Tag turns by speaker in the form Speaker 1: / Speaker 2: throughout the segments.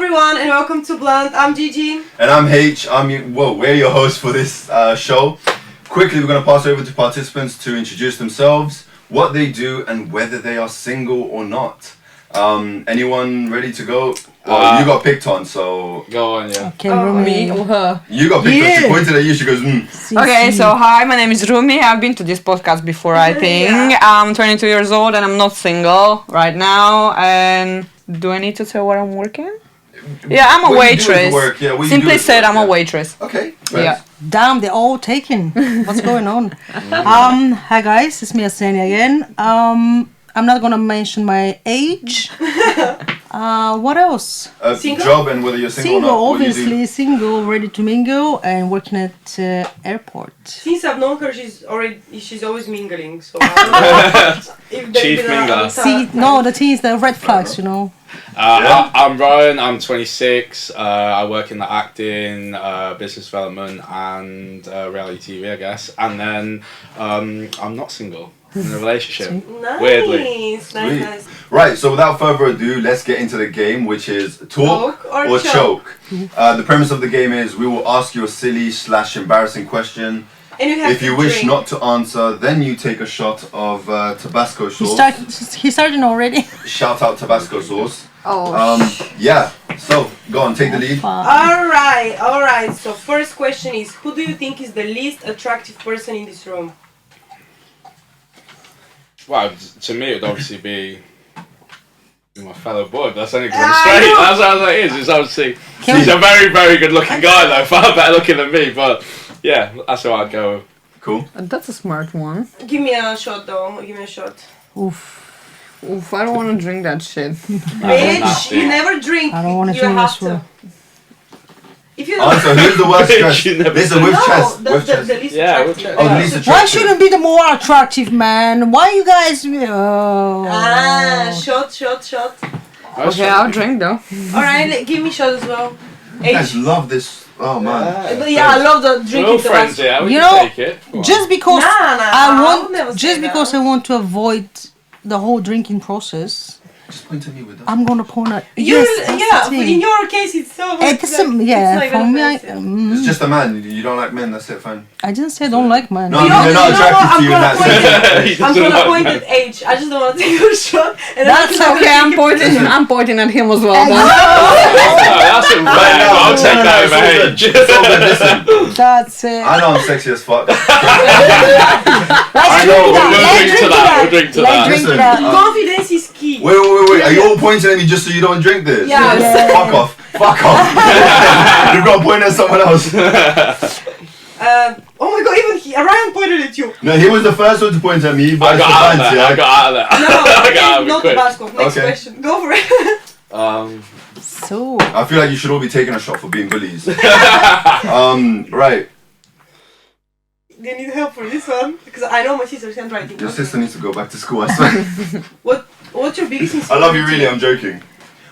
Speaker 1: everyone and welcome to Blunt. I'm Gigi.
Speaker 2: And I'm H. We're your hosts for this show. Quickly, we're going to pass over to participants to introduce themselves, what they do, and whether they are single or not. Anyone ready to go? Well, you got picked on, so...
Speaker 3: Go on, yeah.
Speaker 4: Okay, Rumi or her?
Speaker 2: You got picked on. She pointed at you, she goes,
Speaker 4: Okay, so hi, my name is Rumi. I've been to this podcast before, I think.
Speaker 1: Yeah.
Speaker 4: I'm 22 years old and I'm not single right now. And do I need to tell where I'm working? Yeah, I'm a waitress. Simply said, I'm a waitress.
Speaker 2: Okay.
Speaker 4: Yeah.
Speaker 5: Damn, they're all taken. What's going on? Hi guys, it's me Asenia again. I'm not gonna mention my age. What else?
Speaker 2: Job and whether you're single or not.
Speaker 5: Single, obviously, single, ready to mingle, and working at airport.
Speaker 1: Since I've known her, she's always mingling. So I don't know if
Speaker 3: Chief mingler.
Speaker 5: See, no, the thing is the red flags, you know.
Speaker 3: I'm Ryan, I'm 26, I work in the acting, business development and reality TV, I guess. And then I'm not single, in a relationship,
Speaker 1: Nice.
Speaker 3: weirdly.
Speaker 1: Nice.
Speaker 2: Right, so without further ado, let's get into the game, which is talk or choke. The premise of the game is we will ask you a silly/embarrassing question.
Speaker 1: And you have
Speaker 2: If you
Speaker 1: to
Speaker 2: wish
Speaker 1: drink.
Speaker 2: not to answer, then you take a shot of Tabasco sauce.
Speaker 5: He's starting already.
Speaker 2: Shout out Tabasco sauce.
Speaker 4: Oh,
Speaker 2: Yeah, so go on, take the lead.
Speaker 1: Alright. So first question is, who do you think is the least attractive person in this room?
Speaker 3: Well, to me it would obviously be my fellow boy, but that's only because I'm straight. That's how it is. It's obviously, he's a very, very good looking guy though, far better looking than me, but yeah, that's how I'd go.
Speaker 2: Cool.
Speaker 4: that's a smart one.
Speaker 1: Give me a shot though. Give me a shot.
Speaker 4: Oof, I don't want to drink that shit.
Speaker 1: Bitch, you never drink.
Speaker 5: I don't want to
Speaker 1: you
Speaker 5: drink
Speaker 1: have
Speaker 5: this
Speaker 1: to.
Speaker 5: one.
Speaker 1: If you don't
Speaker 2: Answer, who's the worst dressed?
Speaker 3: You never
Speaker 2: Listen, with chest.
Speaker 1: the
Speaker 2: With chest.
Speaker 1: least
Speaker 3: Yeah, with
Speaker 1: attractive.
Speaker 3: chest.
Speaker 2: Oh, the least attractive.
Speaker 5: Why shouldn't be the more attractive man? Why you guys?
Speaker 1: Shot.
Speaker 4: Okay, I'll drink though.
Speaker 1: Alright, give me shot as well.
Speaker 2: You guys love this. Oh man.
Speaker 1: But yeah, I love the
Speaker 3: We're all
Speaker 1: drinking.
Speaker 3: friends, yeah, we
Speaker 5: You
Speaker 3: can
Speaker 5: know,
Speaker 3: take it. Come on.
Speaker 5: Just because
Speaker 1: I would never say that.
Speaker 5: I want to avoid the whole drinking process,
Speaker 2: Just point at me with that.
Speaker 5: I'm gonna point at
Speaker 1: But in your case, it's so.
Speaker 5: It's
Speaker 1: not
Speaker 5: for
Speaker 1: even
Speaker 5: me.
Speaker 1: offensive.
Speaker 2: It's just a man. You don't like men. That's it. Fine.
Speaker 5: I didn't say I don't like man.
Speaker 2: No,
Speaker 1: You know-
Speaker 2: they're not
Speaker 1: you know
Speaker 2: attracted
Speaker 1: what?
Speaker 2: to you in that sense.
Speaker 1: I'm gonna point at H. I just don't want to take a shot. And
Speaker 5: That's
Speaker 4: Okay, I'm pointing at him as well.
Speaker 3: No, that's a right. I'll take that over H.
Speaker 2: It's all good. Listen,
Speaker 5: That's it.
Speaker 2: I know I'm sexy as fuck.
Speaker 3: I know, we'll drink to that.
Speaker 2: Listen,
Speaker 1: Confidence is key.
Speaker 2: Wait. Are you all pointing at me just so you don't drink this?
Speaker 1: Yeah.
Speaker 5: Yeah.
Speaker 2: Fuck off. You've got to point at someone else.
Speaker 1: Oh my god, even Ryan pointed at you.
Speaker 2: No, he was the first one to point at me, but
Speaker 3: I got out of there.
Speaker 2: yeah?
Speaker 3: I got out of there.
Speaker 1: No,
Speaker 3: I got out of
Speaker 1: not
Speaker 3: it quick.
Speaker 1: Tabasco. Next
Speaker 2: Okay.
Speaker 1: question. Go for it.
Speaker 5: So
Speaker 2: I feel like you should all be taking a shot for being bullies. Right.
Speaker 1: Do you need help for this one? Because I know my sister's handwriting.
Speaker 2: Your sister needs to go back to school, I swear.
Speaker 1: What's your biggest
Speaker 2: I
Speaker 1: insecurity?
Speaker 2: love you, really, I'm joking.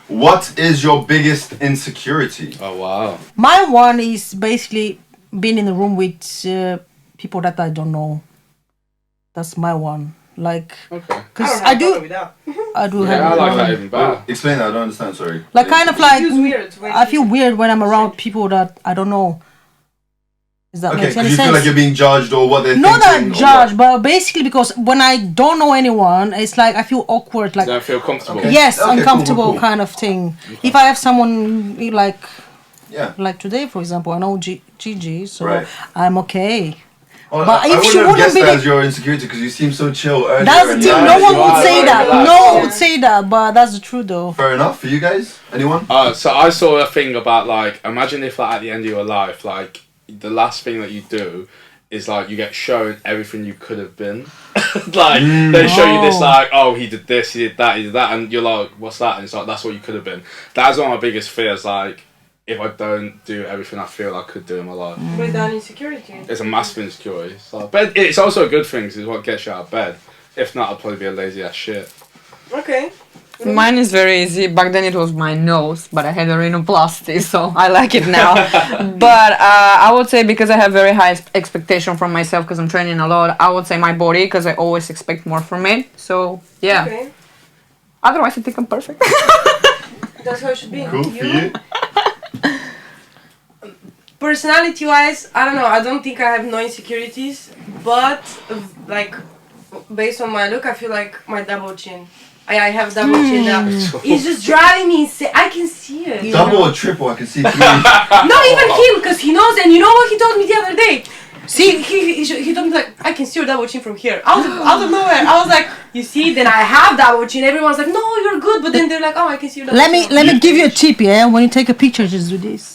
Speaker 2: What is your biggest insecurity?
Speaker 3: Oh wow.
Speaker 5: my one is basically being in the room with people that I don't know. That's my one. Like,
Speaker 3: Okay.
Speaker 5: cause
Speaker 1: I
Speaker 5: I
Speaker 1: don't
Speaker 5: do
Speaker 1: have
Speaker 3: Yeah, I like that even better.
Speaker 2: Explain that, I don't understand, sorry.
Speaker 5: like kind of like
Speaker 1: feels weird when
Speaker 5: I feel weird when I'm around people that I don't know. Does that
Speaker 2: Okay,
Speaker 5: make
Speaker 2: because
Speaker 5: any
Speaker 2: you
Speaker 5: sense?
Speaker 2: feel like you're being judged or what they're
Speaker 5: Not
Speaker 2: thinking?
Speaker 5: that judge, but basically because when I don't know anyone, it's like I feel awkward, like
Speaker 3: Don't feel comfortable.
Speaker 2: Okay.
Speaker 5: yes,
Speaker 2: Okay,
Speaker 5: uncomfortable
Speaker 2: cool.
Speaker 5: kind of thing. If I have someone
Speaker 2: Yeah.
Speaker 5: like today, for example, I know Gigi, so
Speaker 2: Right.
Speaker 5: I'm okay.
Speaker 2: Well,
Speaker 5: But
Speaker 2: I
Speaker 5: if she
Speaker 2: wouldn't have
Speaker 5: wouldn't
Speaker 2: guessed
Speaker 5: be
Speaker 2: that
Speaker 5: the-
Speaker 2: as your insecurity because you seem so chill earlier.
Speaker 5: That's the
Speaker 2: and
Speaker 5: thing.
Speaker 2: now
Speaker 5: No
Speaker 2: you
Speaker 5: one
Speaker 2: are
Speaker 5: would say
Speaker 2: very
Speaker 5: that.
Speaker 2: relaxed.
Speaker 5: No one
Speaker 1: Yeah.
Speaker 5: would say that, but that's the truth, though.
Speaker 2: Fair enough for you guys. Anyone?
Speaker 3: So I saw a thing about like, imagine if like at the end of your life, like the last thing that you do is like you get shown everything you could have been. Like they show you this
Speaker 5: Oh.
Speaker 3: like, oh he did this, he did that, and you're like, what's that? And it's like that's what you could have been. That's one of my biggest fears. Like if I don't do everything I feel I could do in my life,
Speaker 1: With that insecurity.
Speaker 3: it's a massive insecurity. So, but it's also a good thing 'cause it's what gets you out of bed. If not, I'd probably be a lazy ass shit.
Speaker 1: Okay.
Speaker 4: Mine is very easy. Back then it was my nose, but I had a rhinoplasty, so I like it now. But I would say because I have very high expectation from myself because I'm training a lot, I would say my body because I always expect more from it. So yeah.
Speaker 1: Okay.
Speaker 4: Otherwise I think I'm perfect.
Speaker 1: That's how it should be.
Speaker 2: Cool for you.
Speaker 1: personality-wise, I don't know. I don't think I have no insecurities, but like based on my look, I feel like my double chin. I have double chin now. It's just driving me insane. I can see it.
Speaker 2: Double or triple, I can see three.
Speaker 1: Not even him, because he knows. And you know what he told me the other day? See, he told me like, I can see your double chin from here. Out of nowhere. I was like, you see, then I have double chin. Everyone's like, no, you're good. But then they're like, oh, I can see your double chin.
Speaker 5: Let me give you a tip, yeah? When you take a picture, just do this.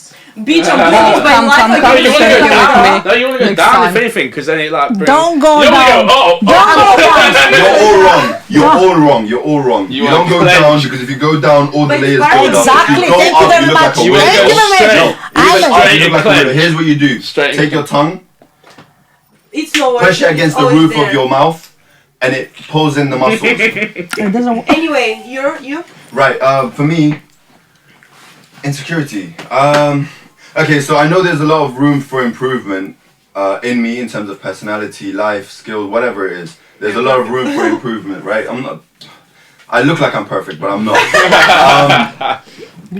Speaker 1: Bitch, I'm living my life.
Speaker 3: No, you want to go
Speaker 4: with
Speaker 3: down.
Speaker 4: me.
Speaker 3: No, you want to go
Speaker 4: Next
Speaker 3: down
Speaker 4: time.
Speaker 3: if anything, because then it like.
Speaker 5: Don't go
Speaker 3: You
Speaker 5: down.
Speaker 3: want to go
Speaker 5: Don't go down.
Speaker 2: You're all wrong. You're all wrong. You're all wrong. You
Speaker 3: You
Speaker 2: don't
Speaker 3: want
Speaker 2: go
Speaker 3: to
Speaker 2: down
Speaker 3: clench.
Speaker 2: because if you go down, all the
Speaker 1: But
Speaker 2: layers
Speaker 1: right,
Speaker 2: go down.
Speaker 5: exactly.
Speaker 2: If you go
Speaker 5: Thank you
Speaker 2: up,
Speaker 5: very
Speaker 2: you look
Speaker 5: much.
Speaker 2: like a
Speaker 3: You
Speaker 2: whale.
Speaker 3: want to go
Speaker 5: Thank you very
Speaker 3: straight.
Speaker 5: much.
Speaker 3: You
Speaker 5: I
Speaker 3: go
Speaker 5: know.
Speaker 3: straight
Speaker 2: You
Speaker 3: in
Speaker 2: look like a whale.
Speaker 3: clench.
Speaker 2: Here's what you do.
Speaker 3: Straight in
Speaker 2: Take your tongue,
Speaker 1: It's no worse.
Speaker 2: press it against the
Speaker 1: It's always
Speaker 2: roof
Speaker 1: there.
Speaker 2: of your mouth, and it pulls in the muscles.
Speaker 5: It doesn't.
Speaker 1: Anyway, you?
Speaker 2: Right, for me, insecurity. Okay, so I know there's a lot of room for improvement in me in terms of personality, life, skills, whatever it is. There's a lot of room for improvement, right? I look like I'm perfect, but I'm not.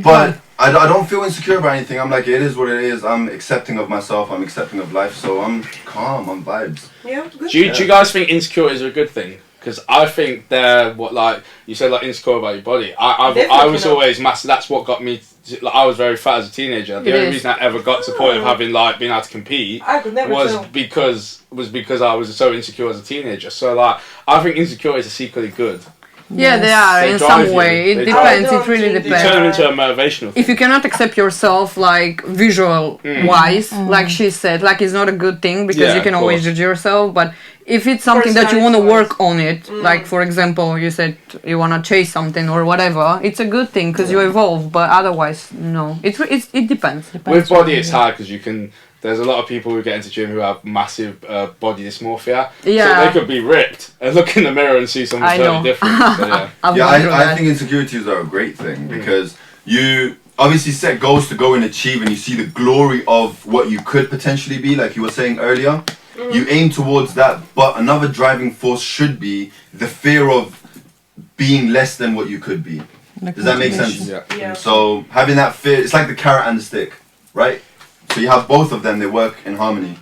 Speaker 2: But I don't feel insecure about anything. I'm like, it is what it is. I'm accepting of myself. I'm accepting of life. So I'm calm. I'm vibes.
Speaker 1: Yeah, good.
Speaker 3: Do you guys think insecurities are a good thing? Because I think they're what, like you said, like insecure about your body. I
Speaker 1: Definitely
Speaker 3: was
Speaker 1: not.
Speaker 3: always massive. That's what got me. Like, I was very fat as a teenager. The
Speaker 4: It
Speaker 3: only
Speaker 4: is.
Speaker 3: reason I ever got to the point of having like being able to compete
Speaker 1: I could never
Speaker 3: was
Speaker 1: tell.
Speaker 3: because I was so insecure as a teenager. So like I think insecurities are secretly good.
Speaker 4: Yeah, they are
Speaker 3: They
Speaker 4: in
Speaker 3: drive
Speaker 4: some
Speaker 3: you.
Speaker 4: way. It
Speaker 3: They
Speaker 4: depends.
Speaker 1: drive
Speaker 4: It really
Speaker 1: you.
Speaker 3: You
Speaker 4: depends.
Speaker 3: turn them into a motivational thing.
Speaker 4: If you cannot accept yourself like visual wise, like she said, like it's not a good thing because
Speaker 3: Yeah,
Speaker 4: you can
Speaker 3: of
Speaker 4: always
Speaker 3: course.
Speaker 4: judge yourself. But if it's something that you want to
Speaker 1: Personality-wise.
Speaker 4: work on it, like for example, you said you want to chase something or whatever, it's a good thing because you evolve. But otherwise, no. It depends.
Speaker 3: With body, it's hard because you can. There's a lot of people who get into gym who have massive body dysmorphia.
Speaker 4: Yeah.
Speaker 3: So they could be ripped and look in the mirror and see something
Speaker 4: I
Speaker 3: totally
Speaker 4: know.
Speaker 3: different. So, yeah.
Speaker 4: I've
Speaker 2: Yeah,
Speaker 4: gone through
Speaker 2: I
Speaker 4: that.
Speaker 2: think insecurities are a great thing because you obviously set goals to go and achieve, and you see the glory of what you could potentially be, like you were saying earlier. You aim towards that, but another driving force should be the fear of being less than what you could be. Does that make sense?
Speaker 3: Yeah.
Speaker 1: Yeah.
Speaker 2: So having that fear, it's like the carrot and the stick, right? So you have both of them, they work in harmony.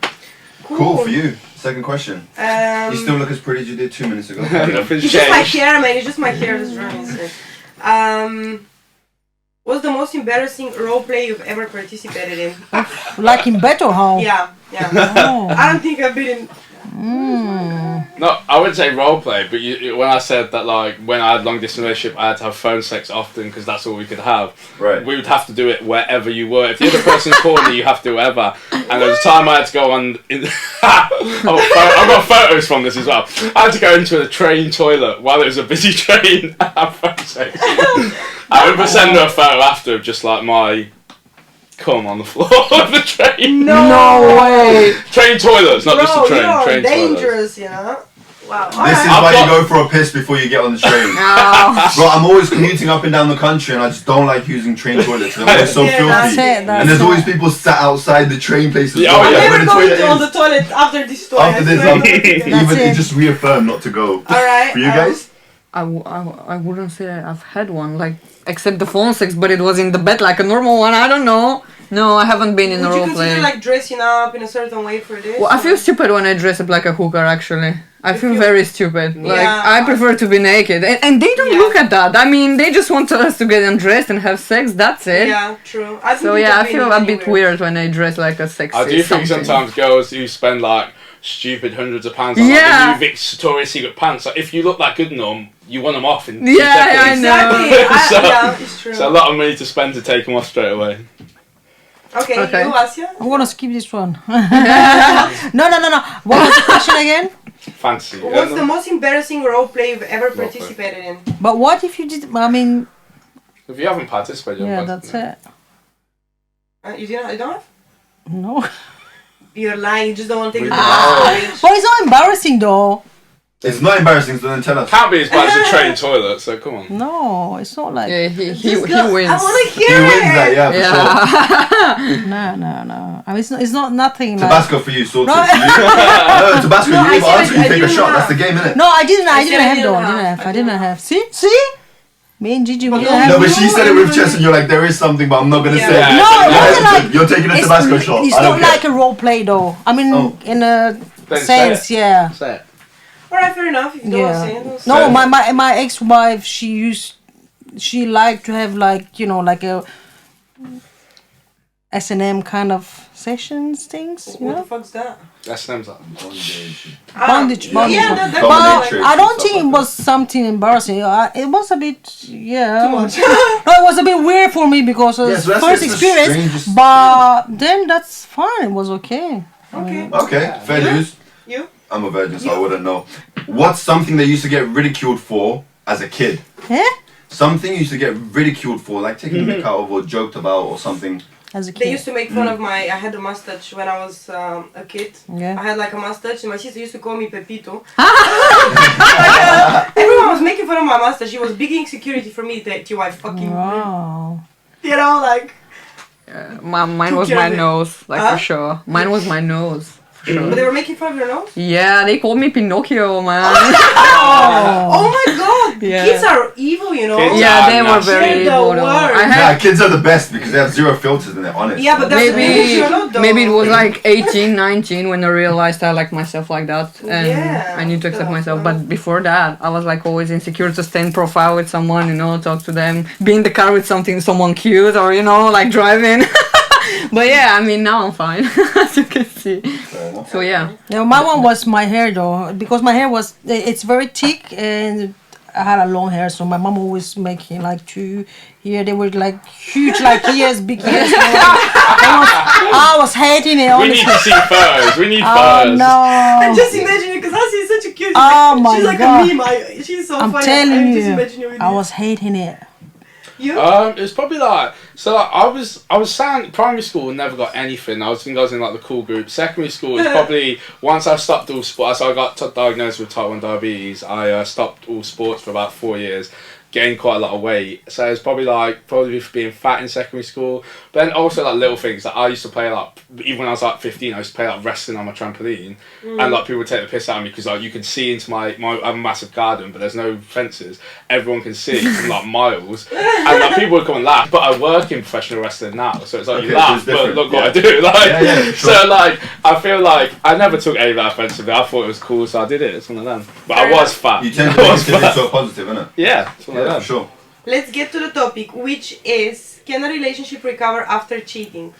Speaker 2: Cool for you. Second question. You still look as pretty as you did 2 minutes ago.
Speaker 3: Nothing's
Speaker 1: It's just my
Speaker 3: changed.
Speaker 1: hair, man. It's just my hair that's driving me insane. What's the most embarrassing role play you've ever participated in?
Speaker 5: Like in bed or how?
Speaker 1: Yeah.
Speaker 5: Oh.
Speaker 1: I don't think I've been in.
Speaker 3: No, I wouldn't say role play, but when I said that, like when I had long distance relationship, I had to have phone sex often because that's all we could have.
Speaker 2: Right.
Speaker 3: We would have to do it wherever you were. If the other person's corner, you have to do whatever. And there was a time I had to go on. I've got photos from this as well. I had to go into a train toilet while it was a busy train and have phone sex. I remember sending her a photo after of just like my cum on the floor of the train.
Speaker 4: No way.
Speaker 3: Train toilets, not just
Speaker 1: Bro,
Speaker 3: a train.
Speaker 1: you're
Speaker 3: Train toilets.
Speaker 1: dangerous, you know? Wow.
Speaker 2: This is
Speaker 1: Alright.
Speaker 2: why you
Speaker 3: I've got-
Speaker 2: go for a piss before you get on the train.
Speaker 4: Oh.
Speaker 2: Bro, I'm always commuting up and down the country and I just don't like using train toilets. They're always so
Speaker 1: Yeah,
Speaker 2: filthy.
Speaker 1: that's it,
Speaker 2: And there's always people sat outside the train places.
Speaker 3: Yeah, oh,
Speaker 1: I'm
Speaker 3: yeah.
Speaker 1: never
Speaker 2: Where the
Speaker 1: going
Speaker 2: toilet
Speaker 1: to on
Speaker 2: is.
Speaker 1: the toilet after this story.
Speaker 2: After this,
Speaker 5: That's
Speaker 2: even
Speaker 5: it.
Speaker 2: it just reaffirmed not to go.
Speaker 1: Alright.
Speaker 2: For you guys?
Speaker 4: I wouldn't say I've had one, like, except the phone sex, but it was in the bed like a normal one. I don't know. No, I haven't been in a
Speaker 1: Would you
Speaker 4: role
Speaker 1: consider
Speaker 4: play.
Speaker 1: like dressing up in a certain way for this?
Speaker 4: Well, I feel stupid when I dress up like a hooker, actually. I feel
Speaker 1: feel-
Speaker 4: very stupid. Like,
Speaker 1: Yeah.
Speaker 4: I prefer to be naked. And they don't
Speaker 1: Yeah.
Speaker 4: look at that. I mean, they just want us to get undressed and have sex, that's it.
Speaker 1: Yeah, true. I think
Speaker 4: So
Speaker 1: it
Speaker 4: yeah, I
Speaker 1: would be
Speaker 4: feel a bit
Speaker 1: anywhere.
Speaker 4: weird when I dress like a sexy
Speaker 3: I do think
Speaker 4: something.
Speaker 3: sometimes girls who spend like stupid hundreds of pounds on
Speaker 4: Yeah.
Speaker 3: like the new Victoria's Secret pants. Like if you look that good in them, you want them off in 2
Speaker 4: Yeah, I
Speaker 3: seconds.
Speaker 4: know.
Speaker 1: Exactly.
Speaker 3: So-
Speaker 1: Yeah, it's true.
Speaker 3: So a lot of money to spend to take them off straight away.
Speaker 1: Okay,
Speaker 4: Okay.
Speaker 1: you, Asya?
Speaker 5: I'm gonna skip this one. No. What was the question again?
Speaker 3: Fancy.
Speaker 1: What's the most embarrassing role play you've ever
Speaker 3: play.
Speaker 1: participated in?
Speaker 5: But what if you did? I mean,
Speaker 3: If you haven't participated, you
Speaker 5: yeah,
Speaker 3: haven't
Speaker 5: that's
Speaker 3: participated.
Speaker 5: it.
Speaker 1: You didn't? You don't have?
Speaker 5: No.
Speaker 1: You're lying. You just don't want to take it.
Speaker 3: Ah.
Speaker 5: Well, it's not embarrassing though.
Speaker 2: It's not embarrassing, so then tell us.
Speaker 3: Can't be as bad as a train toilet. So come on.
Speaker 5: No, it's not like.
Speaker 4: Yeah, he
Speaker 1: Just go.
Speaker 4: wins.
Speaker 1: I want to
Speaker 2: He
Speaker 1: hear
Speaker 2: wins that,
Speaker 1: it.
Speaker 2: yeah, for sure.
Speaker 4: Yeah.
Speaker 5: No. I mean, it's not nothing. Like,
Speaker 2: Tabasco for you, sorted.
Speaker 5: No.
Speaker 2: For you. No, Tabasco,
Speaker 1: No,
Speaker 2: you
Speaker 1: I
Speaker 2: leave
Speaker 1: said
Speaker 2: answer,
Speaker 1: I
Speaker 2: you take a
Speaker 1: didn't
Speaker 2: shot.
Speaker 1: have.
Speaker 2: That's the game, innit?
Speaker 5: no, I didn't
Speaker 1: I
Speaker 5: have
Speaker 1: said I
Speaker 5: though.
Speaker 1: didn't have.
Speaker 5: I didn't have. See? Me and Gigi,
Speaker 1: But
Speaker 5: we
Speaker 1: no,
Speaker 5: have.
Speaker 2: No, but she said it with chest, and you're like, there is something, but I'm not gonna
Speaker 1: Yeah.
Speaker 2: say it.
Speaker 3: Yeah.
Speaker 5: No, it
Speaker 2: You're
Speaker 5: wasn't
Speaker 2: hesitant.
Speaker 5: like.
Speaker 2: You're taking a Tabasco shot.
Speaker 5: It's
Speaker 2: I don't
Speaker 5: not
Speaker 2: care.
Speaker 5: like a role play though. I mean,
Speaker 2: Oh.
Speaker 5: in a
Speaker 3: Then say
Speaker 5: sense,
Speaker 3: it.
Speaker 5: yeah.
Speaker 3: Say it.
Speaker 1: Alright, fair enough. If you don't want to say it, don't say
Speaker 5: No,
Speaker 2: Fair.
Speaker 5: my ex-wife, she liked to have like, you know, like a S&M kind of sessions things,
Speaker 1: it.
Speaker 5: you
Speaker 1: What the
Speaker 5: know?
Speaker 1: fuck's that?
Speaker 3: That's name's like.
Speaker 5: Bondage.
Speaker 1: Yeah, that
Speaker 5: But
Speaker 2: Dominatrix
Speaker 5: I
Speaker 2: and
Speaker 5: don't
Speaker 2: stuff
Speaker 5: think it
Speaker 2: like
Speaker 5: was something embarrassing. It was a bit, yeah.
Speaker 1: Too much.
Speaker 5: No, it was a bit weird for me because it
Speaker 2: Yeah,
Speaker 5: was
Speaker 2: so that's
Speaker 5: first
Speaker 2: just the
Speaker 5: experience.
Speaker 2: strangest-
Speaker 5: But then that's fine. It was okay.
Speaker 1: Okay.
Speaker 2: Okay, fair
Speaker 1: You?
Speaker 2: news.
Speaker 1: You?
Speaker 2: I'm a virgin, so I wouldn't know. What's something that you used to get ridiculed for as a kid?
Speaker 5: Eh?
Speaker 2: Something you used to get ridiculed for, like taken a mick out of or joked about or something.
Speaker 5: As a
Speaker 1: They
Speaker 5: kid.
Speaker 1: used to make fun of I had a mustache when I was a kid.
Speaker 5: Yeah.
Speaker 1: I had like a mustache and my sister used to call me Pepito. Everyone was making fun of my mustache. It was big insecurity for me that I fucking,
Speaker 5: Wow.
Speaker 1: you know, like.
Speaker 4: Mine
Speaker 1: Took
Speaker 4: was
Speaker 1: care
Speaker 4: my
Speaker 1: of it.
Speaker 4: nose, like
Speaker 1: Huh?
Speaker 4: for sure. Mine was my nose, for sure.
Speaker 1: But they were making fun of your nose?
Speaker 4: Yeah, they called me Pinocchio, man.
Speaker 1: Oh my god!
Speaker 4: Yeah.
Speaker 1: Kids are evil, you know?
Speaker 3: Kids
Speaker 4: Yeah,
Speaker 3: are
Speaker 4: they were
Speaker 3: nasty.
Speaker 4: very
Speaker 1: They're the
Speaker 4: evil. though.
Speaker 1: worst.
Speaker 4: I
Speaker 2: Yeah,
Speaker 4: had
Speaker 2: kids are the best because they have zero filters and they're honest.
Speaker 1: Yeah, but that's the thing with you, not though.
Speaker 4: maybe it was like 18, 19 when I realized I liked myself like that, and
Speaker 1: Yeah,
Speaker 4: I need to accept
Speaker 1: yeah,
Speaker 4: myself.
Speaker 1: yeah.
Speaker 4: But before that, I was like always insecure to stay in profile with someone, you know, talk to them, be in the car with someone cute, or you know, like driving. But yeah, I mean now I'm fine, as you can see.
Speaker 2: Fair enough.
Speaker 4: So yeah,
Speaker 5: Yeah, my one was my hair though, because my hair was it's very thick and I had a long hair, so my mom always making like two here. They were like huge, like ears, big ears. I was hating it.
Speaker 3: We
Speaker 5: Honestly.
Speaker 3: need to see photos. We need
Speaker 5: Oh
Speaker 3: photos.
Speaker 1: I
Speaker 5: no!
Speaker 1: just imagine it because Asi is such a cute.
Speaker 5: Oh my
Speaker 1: she's like
Speaker 5: God.
Speaker 1: a meme. She's so
Speaker 5: I'm
Speaker 1: funny.
Speaker 5: telling
Speaker 1: Just
Speaker 5: you,
Speaker 1: imagine you with
Speaker 5: I
Speaker 1: it.
Speaker 5: was hating it.
Speaker 1: You?
Speaker 3: It was probably like so. Like, I was saying primary school never got anything. I was in like the cool group. Secondary school was probably once I stopped all sports. So I got diagnosed with type 1 diabetes. I stopped all sports for about 4 years. Gained quite a lot of weight, so it's probably for being fat in secondary school. But then also like little things that I used to play like even when I was like 15, I used to play like wrestling on my trampoline, and like people would take the piss out of me because like you can see into my I have a massive garden, but there's no fences. Everyone can see from like miles, and like people would come and laugh. But I work in professional wrestling now, so it's like
Speaker 2: Okay,
Speaker 3: you
Speaker 2: so
Speaker 3: laugh,
Speaker 2: it's
Speaker 3: but
Speaker 2: different,
Speaker 3: look
Speaker 2: yeah.
Speaker 3: what I do. Like
Speaker 2: Yeah, yeah, sure.
Speaker 3: so like I feel like I never took any of that offensively. I thought it was cool, so I did it. It's one of them. But I was fat.
Speaker 2: You tend to
Speaker 3: I
Speaker 2: make
Speaker 3: was
Speaker 2: it
Speaker 3: fat.
Speaker 2: into a positive, innit?
Speaker 3: Yeah, it's one of
Speaker 2: Yeah,
Speaker 3: them.
Speaker 2: for sure.
Speaker 1: Let's get to the topic, which is can a relationship recover after cheating?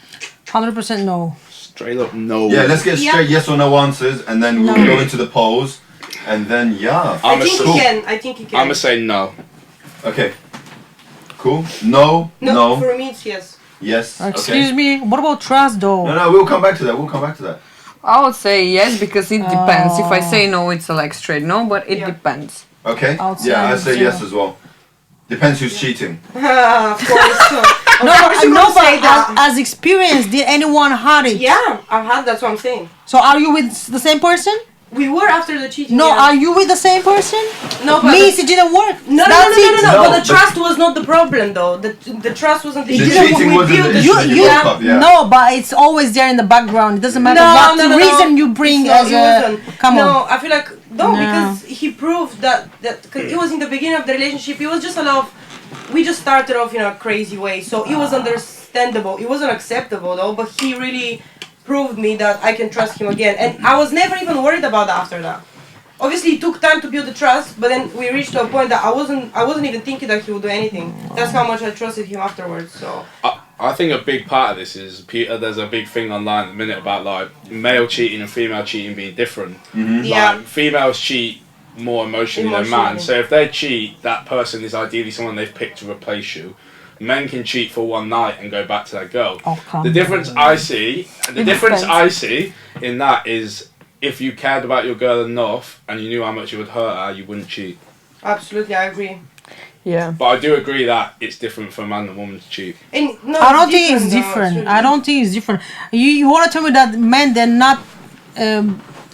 Speaker 5: 100% no.
Speaker 3: Straight up no.
Speaker 2: Yeah, let's get
Speaker 1: Yeah.
Speaker 2: straight yes or no answers, and then we'll go into the polls, and then yeah.
Speaker 1: I
Speaker 3: I'm a
Speaker 1: think
Speaker 3: school.
Speaker 1: he can. I think he can.
Speaker 3: I'm gonna say no.
Speaker 2: Okay. Cool. No.
Speaker 1: no,
Speaker 2: No.
Speaker 1: for me it's yes.
Speaker 2: Yes.
Speaker 5: Excuse
Speaker 2: Okay.
Speaker 5: me. What about trust though?
Speaker 2: No, we'll come back to that. We'll come back to that.
Speaker 4: I would say yes because it depends. If I
Speaker 5: Oh.
Speaker 4: say no, it's a like straight no, but it
Speaker 1: Yeah.
Speaker 4: depends.
Speaker 2: Okay.
Speaker 5: I'll say
Speaker 2: Yeah, I say yes
Speaker 5: zero.
Speaker 2: as well. Depends who's cheating.
Speaker 1: Of course.
Speaker 5: No,
Speaker 1: you
Speaker 5: no,
Speaker 1: gonna
Speaker 5: but
Speaker 1: say that.
Speaker 5: as experience, did anyone had it?
Speaker 1: Yeah, I've had. That's what I'm saying.
Speaker 5: So are you with the same person?
Speaker 1: We were after the cheating.
Speaker 5: No,
Speaker 1: yeah.
Speaker 5: are you with the same person?
Speaker 1: No, but
Speaker 5: Means it didn't work.
Speaker 1: No, no, no,
Speaker 5: That's
Speaker 1: no, no,
Speaker 5: it.
Speaker 1: no,
Speaker 2: No,
Speaker 1: But the
Speaker 2: but-
Speaker 1: trust was not the problem, though. The trust wasn't the
Speaker 2: The
Speaker 1: issue.
Speaker 2: cheating
Speaker 1: We
Speaker 2: wasn't
Speaker 1: built
Speaker 2: the issue that you
Speaker 1: yeah.
Speaker 2: broke up, yeah.
Speaker 5: No, but it's always there in the background. It doesn't matter
Speaker 1: No,
Speaker 5: what
Speaker 1: no, no,
Speaker 5: reason
Speaker 1: no.
Speaker 5: you bring
Speaker 1: It's not-
Speaker 5: as
Speaker 1: it
Speaker 5: a.
Speaker 1: wasn't.
Speaker 5: Come
Speaker 1: No,
Speaker 5: on.
Speaker 1: I feel like no,
Speaker 5: No.
Speaker 1: because he proved that because it was in the beginning of the relationship. It was just a lot of. We just started off in a crazy way, so it was understandable. It wasn't acceptable though, but he really proved me that I can trust him again, and I was never even worried about that after that. Obviously, it took time to build the trust, but then we reached to a point that I wasn't even thinking that he would do anything. That's how much I trusted him afterwards. So
Speaker 3: I think a big part of this is Peter. There's a big thing online at the minute about like male cheating and female cheating being different.
Speaker 1: yeah,
Speaker 3: Like, females cheat more emotionally than man.
Speaker 1: Emotionally.
Speaker 3: So if they cheat, that person is ideally someone they've picked to replace you. Men can cheat for one night and go back to that girl.
Speaker 5: Oh, come
Speaker 3: The difference I see, in that is if you cared about your girl enough and you knew how much it would hurt her, you wouldn't cheat.
Speaker 1: absolutely, I agree.
Speaker 4: Yeah.
Speaker 3: But I do agree that it's different for a man and woman to cheat.
Speaker 1: And no,
Speaker 5: I don't think it's
Speaker 1: though,
Speaker 5: different.
Speaker 1: really
Speaker 5: I don't think it's different. You want to tell me that men they're not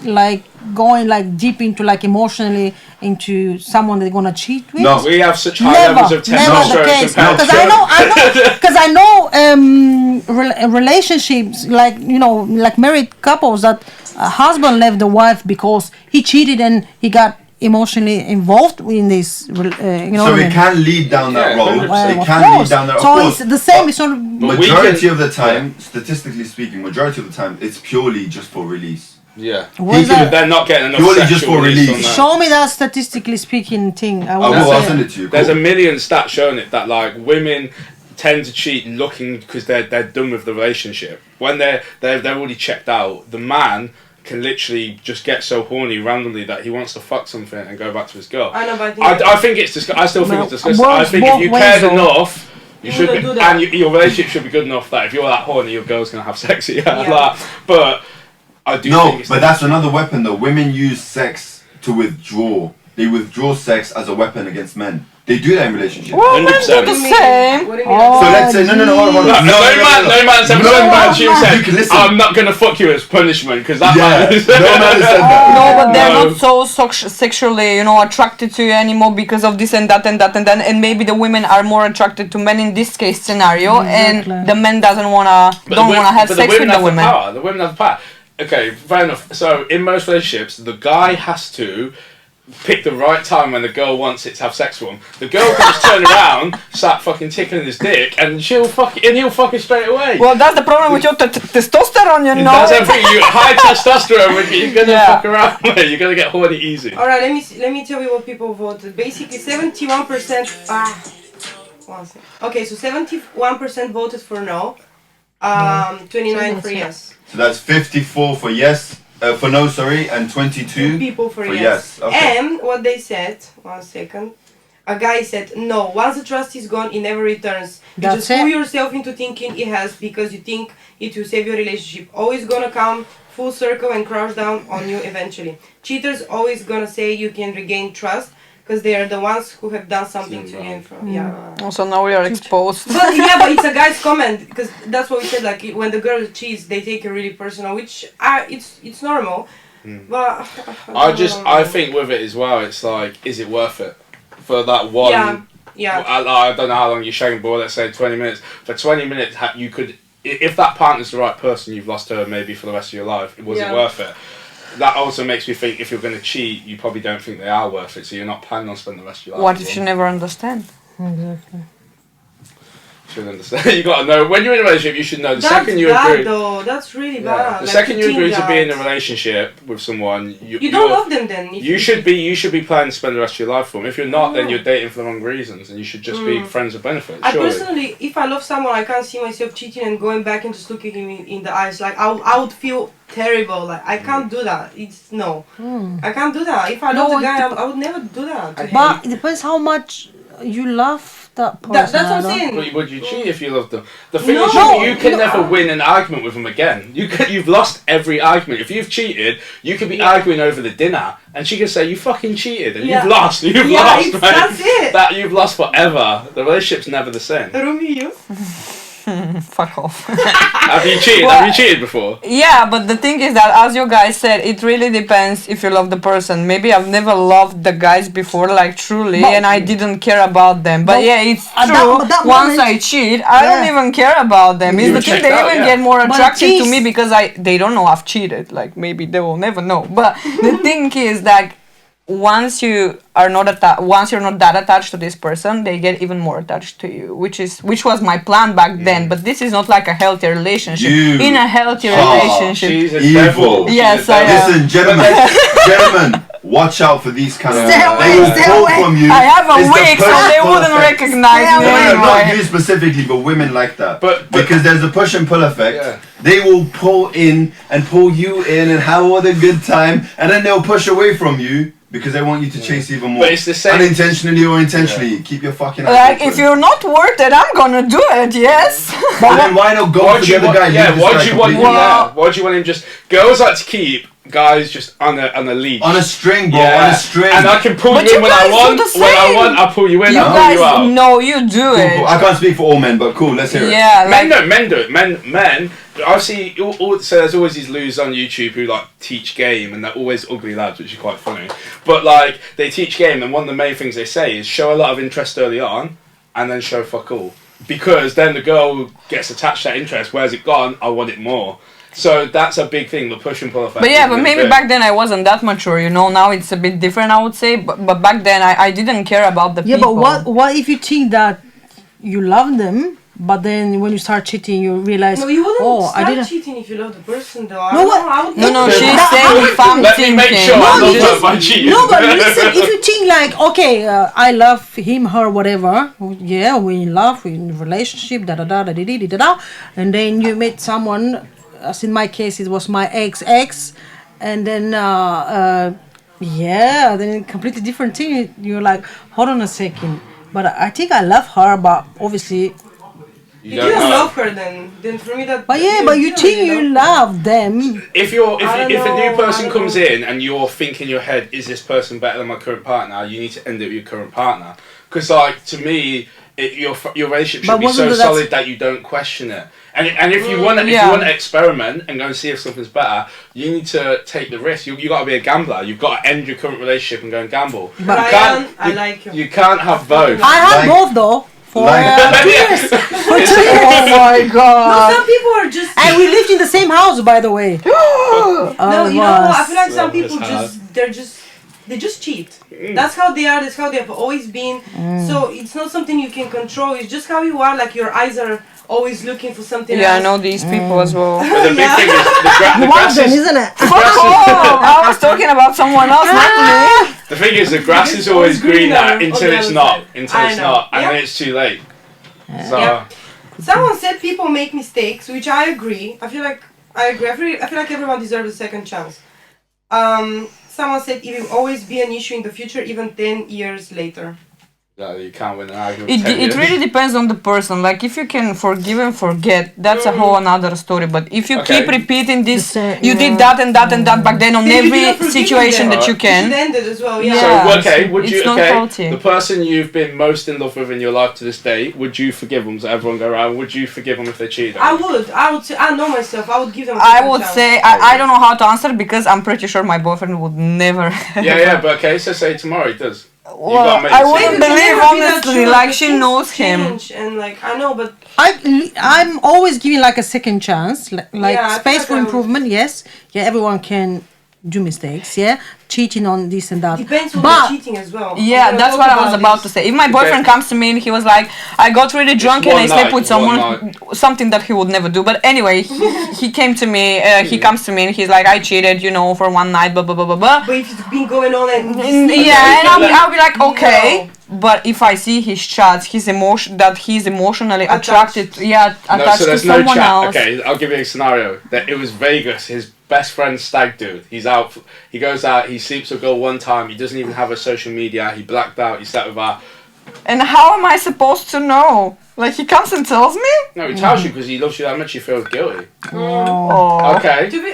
Speaker 5: like going like deep into like emotionally into someone they're gonna cheat with?
Speaker 2: No.
Speaker 3: We have such high
Speaker 5: Never,
Speaker 3: levels of
Speaker 5: never the
Speaker 3: testosterone
Speaker 5: case.
Speaker 3: compared
Speaker 5: Because
Speaker 3: to
Speaker 5: I know, relationships like like married couples that a husband left the wife because he cheated and he got emotionally involved in this. You know
Speaker 2: So
Speaker 5: what I
Speaker 2: it
Speaker 5: mean?
Speaker 2: can lead down that
Speaker 3: Yeah,
Speaker 2: road.
Speaker 3: 100%.
Speaker 2: It
Speaker 5: Of
Speaker 2: can
Speaker 5: course.
Speaker 2: lead down that.
Speaker 5: So
Speaker 2: Of course.
Speaker 5: it's the same.
Speaker 2: But
Speaker 5: It's not.
Speaker 3: But we
Speaker 2: majority
Speaker 3: can-
Speaker 2: of the time, statistically speaking, majority of the time, it's purely just for release.
Speaker 3: Yeah.
Speaker 5: What is
Speaker 2: can-
Speaker 5: that?
Speaker 3: They're not getting enough
Speaker 2: Purely
Speaker 3: sexual
Speaker 2: just for
Speaker 3: release
Speaker 2: release.
Speaker 3: on that.
Speaker 5: Show me that statistically speaking thing. I
Speaker 2: I
Speaker 5: want
Speaker 2: will.
Speaker 5: to
Speaker 2: I'll
Speaker 5: see
Speaker 2: send
Speaker 5: it.
Speaker 2: it to you.
Speaker 3: There's a
Speaker 2: Cool.
Speaker 3: million stats showing it that like women tend to cheat looking because they're done with the relationship. When they're already checked out, the man can literally just get so horny randomly that he wants to fuck something and go back to his girl.
Speaker 1: I know, but I think
Speaker 3: I think it's I still think
Speaker 5: No,
Speaker 3: it's disgusting. I
Speaker 5: works
Speaker 3: think if
Speaker 5: both
Speaker 3: you
Speaker 5: ways,
Speaker 3: cared
Speaker 5: though.
Speaker 3: enough, you should be,
Speaker 1: wouldn't do that.
Speaker 3: and your relationship should be good enough that if you're that horny, your girl's gonna have sex. Yeah.
Speaker 1: Yeah.
Speaker 3: Like, but I do
Speaker 2: No,
Speaker 3: think it's
Speaker 2: but that's another weapon though. Women use sex to withdraw. They withdraw sex as a weapon against men. They do that in relationships.
Speaker 4: Well, men do
Speaker 3: 100%.
Speaker 4: the same.
Speaker 1: What do you mean?
Speaker 2: So let's say no, hold on.
Speaker 3: No man's ever said that. She
Speaker 2: You
Speaker 3: said,
Speaker 2: can listen.
Speaker 3: "I'm not gonna fuck you as punishment," because that
Speaker 2: Yeah,
Speaker 3: man is.
Speaker 2: no man has said that.
Speaker 4: No, but they're
Speaker 3: No.
Speaker 4: not so sexually, attracted to you anymore because of this and that and that and then. And maybe the women are more attracted to men in this case scenario,
Speaker 5: Exactly.
Speaker 4: and the men don't wanna have sex with the women.
Speaker 3: The women have the power. Okay, fair enough. So in most relationships, the guy has to pick the right time when the girl wants it to have sex with him. The girl can just turn around, start fucking tickling his dick, and he'll fuck it straight away.
Speaker 4: Well, that's the problem with your testosterone, you know.
Speaker 3: That's everything. You high testosterone, you're gonna
Speaker 4: Yeah.
Speaker 3: fuck around. Mate. You're gonna get horny easy.
Speaker 1: All right, let me tell you what people voted. Basically, 71%. One second. Okay, so 71% voted for no. 29 for yes.
Speaker 2: So that's 54 for yes, for no, sorry, and 22
Speaker 1: Two people for
Speaker 2: for
Speaker 1: yes.
Speaker 2: yes. Okay.
Speaker 1: And what they said, 1 second. A guy said no. Once the trust is gone, it never returns. You
Speaker 5: That's
Speaker 1: just fool
Speaker 5: it.
Speaker 1: yourself into thinking it has because you think it will save your relationship. Always gonna come full circle and crash down on you eventually. Cheaters always gonna say you can regain trust because they are the ones who have done something to you. Yeah.
Speaker 4: Also, now we are exposed.
Speaker 1: But yeah, but it's a guy's comment because that's what we said. Like when the girl cheats, they take it really personal, which it's normal. But
Speaker 3: I think with it as well, it's like, is it worth it for that one?
Speaker 1: Yeah.
Speaker 3: I don't know how long you're shagging, but let's say 20 minutes. For 20 minutes, you could, if that partner's the right person, you've lost her maybe for the rest of your life. Was it worth it? That also makes me think if you're going to cheat, you probably don't think they are worth it, so you're not planning on spending the rest of your life.
Speaker 4: What
Speaker 3: with
Speaker 4: if
Speaker 3: them.
Speaker 4: you never understand?
Speaker 5: Exactly.
Speaker 3: Should understand. You got to know when you're in a relationship. You should know the
Speaker 1: That's
Speaker 3: second you
Speaker 1: bad
Speaker 3: agree.
Speaker 1: though. That's really
Speaker 3: Yeah.
Speaker 1: bad.
Speaker 3: The
Speaker 1: Like,
Speaker 3: second you agree to be in a
Speaker 1: that.
Speaker 3: relationship with someone,
Speaker 1: You don't love them then. if
Speaker 3: You should be planning to spend the rest of your life with them. If you're not, then you're dating for the wrong reasons, and you should just be friends with benefits.
Speaker 1: I
Speaker 3: Surely.
Speaker 1: personally, if I love someone, I can't see myself cheating and going back and just looking him in the eyes. Like I would feel terrible. Like I can't do that. It's no. I can't do that. If I love
Speaker 5: No,
Speaker 1: the guy,
Speaker 5: it
Speaker 1: I would never do that. to him.
Speaker 5: But it depends how much you love that person.
Speaker 1: That's what I'm
Speaker 5: I don't-
Speaker 1: saying.
Speaker 3: But would you cheat if you loved them? The thing
Speaker 1: No,
Speaker 3: is,
Speaker 1: no,
Speaker 3: you can
Speaker 1: no.
Speaker 3: never win an argument with them again. You've lost every argument. If you've cheated, you could be arguing over the dinner, and she can say you fucking cheated, and you've lost. You've
Speaker 1: Yeah,
Speaker 3: lost,
Speaker 1: it's-
Speaker 3: mate.
Speaker 1: that's it.
Speaker 3: That you've lost forever. The relationship's never the same.
Speaker 1: Rumi, you?
Speaker 4: Fuck off.
Speaker 3: Have you cheated?
Speaker 4: Well-
Speaker 3: Have you cheated before?
Speaker 4: Yeah, but the thing is that, as you guys said, it really depends if you love the person. Maybe I've never loved the guys before, like truly,
Speaker 5: But-
Speaker 4: and I didn't care about them. But
Speaker 5: But
Speaker 4: yeah, it's
Speaker 5: at
Speaker 4: true.
Speaker 5: that
Speaker 4: Once
Speaker 5: moment-
Speaker 4: I cheat, I don't
Speaker 5: Yeah.
Speaker 4: even care about them. It's
Speaker 3: You
Speaker 4: the thing
Speaker 3: checked
Speaker 4: they
Speaker 3: out,
Speaker 4: even
Speaker 3: yeah.
Speaker 4: get more
Speaker 5: But
Speaker 4: attracted to
Speaker 5: geez.
Speaker 4: me because they don't know I've cheated. Like maybe they will never know. But the thing is that once you're not that attached to this person, they get even more attached to you, which was my plan back then. But this is not like a healthy relationship.
Speaker 2: You
Speaker 4: In a healthy
Speaker 2: are
Speaker 4: relationship,
Speaker 3: She's a
Speaker 2: Evil.
Speaker 3: devil. She's
Speaker 4: Yes,
Speaker 3: a devil.
Speaker 4: I am.
Speaker 2: Listen, gentlemen, watch out for these kind of.
Speaker 5: Stay
Speaker 2: They
Speaker 5: away,
Speaker 2: will
Speaker 5: stay
Speaker 2: pull
Speaker 5: away.
Speaker 2: from you.
Speaker 4: I have a
Speaker 2: It's the
Speaker 4: wig, so
Speaker 2: push
Speaker 4: they
Speaker 2: pull
Speaker 4: wouldn't
Speaker 2: effect.
Speaker 4: recognize
Speaker 5: Yeah,
Speaker 4: me
Speaker 2: No,
Speaker 4: anyway.
Speaker 2: not you specifically, but women like that.
Speaker 3: But-
Speaker 2: because there's a push and pull effect.
Speaker 3: Yeah.
Speaker 2: They will pull in and pull you in and have all the good time, and then they'll push away from you because they want you to chase even more.
Speaker 3: But it's the same-
Speaker 2: Unintentionally or intentionally. Keep your fucking. eyes
Speaker 4: Like,
Speaker 2: open.
Speaker 4: if you're not worth it, I'm gonna do it, yes.
Speaker 2: But then why not go
Speaker 3: Why
Speaker 2: for
Speaker 3: do
Speaker 2: the
Speaker 3: you
Speaker 2: other
Speaker 3: want?
Speaker 2: guy?
Speaker 3: Yeah,
Speaker 2: Leave this
Speaker 3: why
Speaker 2: guy
Speaker 3: do you want him?
Speaker 2: completely
Speaker 3: Yeah,
Speaker 2: out?
Speaker 3: why do you want him? Just girls like to keep guys just on a leash.
Speaker 2: On a string, bro.
Speaker 3: Yeah.
Speaker 2: On a string.
Speaker 3: And I can pull
Speaker 4: But
Speaker 3: you in
Speaker 4: you
Speaker 3: when I
Speaker 4: guys do
Speaker 3: want.
Speaker 4: the
Speaker 3: When I
Speaker 4: same.
Speaker 3: want, I'll pull you in.
Speaker 4: You
Speaker 3: I'll pull
Speaker 4: guys
Speaker 3: you out.
Speaker 4: know you do
Speaker 2: Cool,
Speaker 4: it.
Speaker 2: cool. I can't speak for all men, but cool. Let's hear it.
Speaker 4: Yeah,
Speaker 3: Men
Speaker 4: like,
Speaker 3: don't. Men do it. Men. I see. So there's always these losers on YouTube who like teach game, and they're always ugly lads, which is quite funny. But like they teach game, and one of the main things they say is show a lot of interest early on, and then show fuck all. Because then the girl gets attached to that interest. Where's it gone? I want it more. So that's a big thing, the push and pull effect.
Speaker 4: But yeah, but maybe back then I wasn't that mature, you know. Now it's a bit different, I would say. But back then I didn't care about the
Speaker 5: Yeah,
Speaker 4: people.
Speaker 5: but what if you think that you love them, but then when you start cheating, you realize,
Speaker 1: No, you wouldn't
Speaker 5: I
Speaker 1: start
Speaker 5: didn't.
Speaker 1: cheating if you love the person, though.
Speaker 5: No, what?
Speaker 1: I would
Speaker 4: No,
Speaker 1: never-
Speaker 4: she's saying if I'm
Speaker 3: Let me
Speaker 4: thinking.
Speaker 3: make sure I love her by cheating.
Speaker 5: No, but listen, if you think like, okay, I love him, her, whatever, yeah, we're in love, we're in a relationship, da da da da da da da da, and then you meet someone, as in my case, it was my ex, and then, yeah, then completely different thing. You're like, hold on a second, but I think I love her, but obviously.
Speaker 1: You didn't love her then for me that.
Speaker 5: But yeah, but you
Speaker 1: didn't
Speaker 5: think
Speaker 1: really
Speaker 5: you
Speaker 1: love
Speaker 5: love them.
Speaker 3: If
Speaker 1: I
Speaker 3: if a
Speaker 1: don't
Speaker 3: new
Speaker 1: know,
Speaker 3: person
Speaker 1: I don't
Speaker 3: comes
Speaker 1: know.
Speaker 3: in and you're thinking in your head, is this person better than my current partner? You need to end it with your current partner. Because like to me, your relationship should
Speaker 5: But
Speaker 3: be so
Speaker 5: wasn't that-
Speaker 3: solid that you don't question it. And if you want to
Speaker 4: Yeah.
Speaker 3: experiment and go and see if something's better, you need to take the risk. You got to be a gambler. You've got to end your current relationship and go and gamble.
Speaker 5: But
Speaker 3: You
Speaker 1: Ryan,
Speaker 3: can't-
Speaker 1: I like you.
Speaker 3: You can't have both.
Speaker 5: I had
Speaker 2: Like-
Speaker 5: both though. For
Speaker 2: like-
Speaker 5: 2 years. For 2 years.
Speaker 4: Oh my
Speaker 1: No,
Speaker 4: god.
Speaker 1: some people are just.
Speaker 5: And we lived in the same house, by the way.
Speaker 1: No, you know what? I feel like some
Speaker 3: Well,
Speaker 1: people
Speaker 3: it's
Speaker 1: they just cheat. That's how they are. That's how they've always been. So it's not something you can control. It's just how you are. Like your eyes are always looking for something
Speaker 4: Yeah, I
Speaker 1: else.
Speaker 4: know these people as well.
Speaker 3: But the big
Speaker 1: Yeah.
Speaker 3: thing is the
Speaker 5: One
Speaker 3: grass
Speaker 5: of them,
Speaker 3: is
Speaker 5: isn't it?
Speaker 4: Oh, I was talking about someone else, not me.
Speaker 3: the thing is the grass is
Speaker 1: It's
Speaker 3: always
Speaker 1: always greener
Speaker 3: greener
Speaker 1: on
Speaker 3: until
Speaker 1: the
Speaker 3: it's
Speaker 1: other
Speaker 3: not.
Speaker 1: side.
Speaker 3: Until
Speaker 1: I
Speaker 3: it's
Speaker 1: know.
Speaker 3: not, and
Speaker 1: Yeah.
Speaker 3: then it's too late. So
Speaker 1: Yeah. Someone said people make mistakes, which I agree. I feel like I agree. I feel like everyone deserves a second chance. Someone said it will always be an issue in the future, even 10 years later.
Speaker 3: you can't win an argument.
Speaker 4: It,
Speaker 3: with 10
Speaker 4: it
Speaker 3: years.
Speaker 4: really depends on the person. Like if you can forgive and forget, that's a whole another story. But if you
Speaker 3: Okay.
Speaker 4: keep repeating this,
Speaker 5: The same,
Speaker 4: you
Speaker 5: yeah.
Speaker 4: did that and that and that back then on
Speaker 1: Then you
Speaker 4: every
Speaker 1: didn't forgive
Speaker 4: situation
Speaker 1: them.
Speaker 4: that you
Speaker 1: You should
Speaker 4: can.
Speaker 1: end it as well, yeah.
Speaker 4: Yeah.
Speaker 3: So okay, would
Speaker 4: It's
Speaker 3: you
Speaker 4: not healthy.
Speaker 3: the person you've been most in love with in your life to this day? Would you forgive them? So everyone go around. Would you forgive them if they cheated?
Speaker 1: I would say, I know myself, I would give them a
Speaker 4: I
Speaker 1: second
Speaker 4: would
Speaker 1: chance.
Speaker 4: say I don't know how to answer because I'm pretty sure my boyfriend would never.
Speaker 3: Yeah, but okay. So say tomorrow he does.
Speaker 4: Well,
Speaker 3: gotta make
Speaker 4: I
Speaker 3: the
Speaker 4: wouldn't
Speaker 3: decision.
Speaker 4: believe
Speaker 1: Never be that
Speaker 4: honestly.
Speaker 1: sure,
Speaker 4: Like
Speaker 1: but
Speaker 4: she
Speaker 1: things
Speaker 4: knows him.
Speaker 1: change, and like I know, but
Speaker 5: I'm always giving like a second chance, like
Speaker 1: Yeah, I feel
Speaker 5: space
Speaker 1: like
Speaker 5: for
Speaker 1: I would-
Speaker 5: improvement. Yes, yeah, everyone can do mistakes. Yeah, cheating on this and that.
Speaker 1: depends on
Speaker 5: But
Speaker 1: the cheating as well.
Speaker 4: Yeah,
Speaker 1: We're gonna
Speaker 4: that's
Speaker 1: talk
Speaker 4: what I was about to
Speaker 1: this.
Speaker 4: say. If my boyfriend comes to me and he was like, I got really drunk and I
Speaker 3: one
Speaker 4: slept
Speaker 3: night,
Speaker 4: with someone, something that he would never do. But anyway, he came to me, he comes to me and he's like, I cheated, you know, for one night, blah, blah, blah, blah, blah.
Speaker 1: But if it's been going on and
Speaker 4: Yeah, and I'll be like, okay.
Speaker 1: No.
Speaker 4: But if I see his chats, he's emotionally attracted,
Speaker 3: No,
Speaker 4: attached
Speaker 3: so
Speaker 4: to
Speaker 3: there's no
Speaker 4: someone
Speaker 3: chat.
Speaker 4: else.
Speaker 3: Okay, I'll give you a scenario. That it was Vegas. His best friend stag dude. He's out. He goes out. He sleeps with a girl one time. He doesn't even have her social media. He blacked out. He slept with her.
Speaker 4: And how am I supposed to know? Like he comes and tells me?
Speaker 3: No, he tells you because he loves you that much. He feels guilty.
Speaker 4: Oh.
Speaker 3: Okay.
Speaker 1: To be,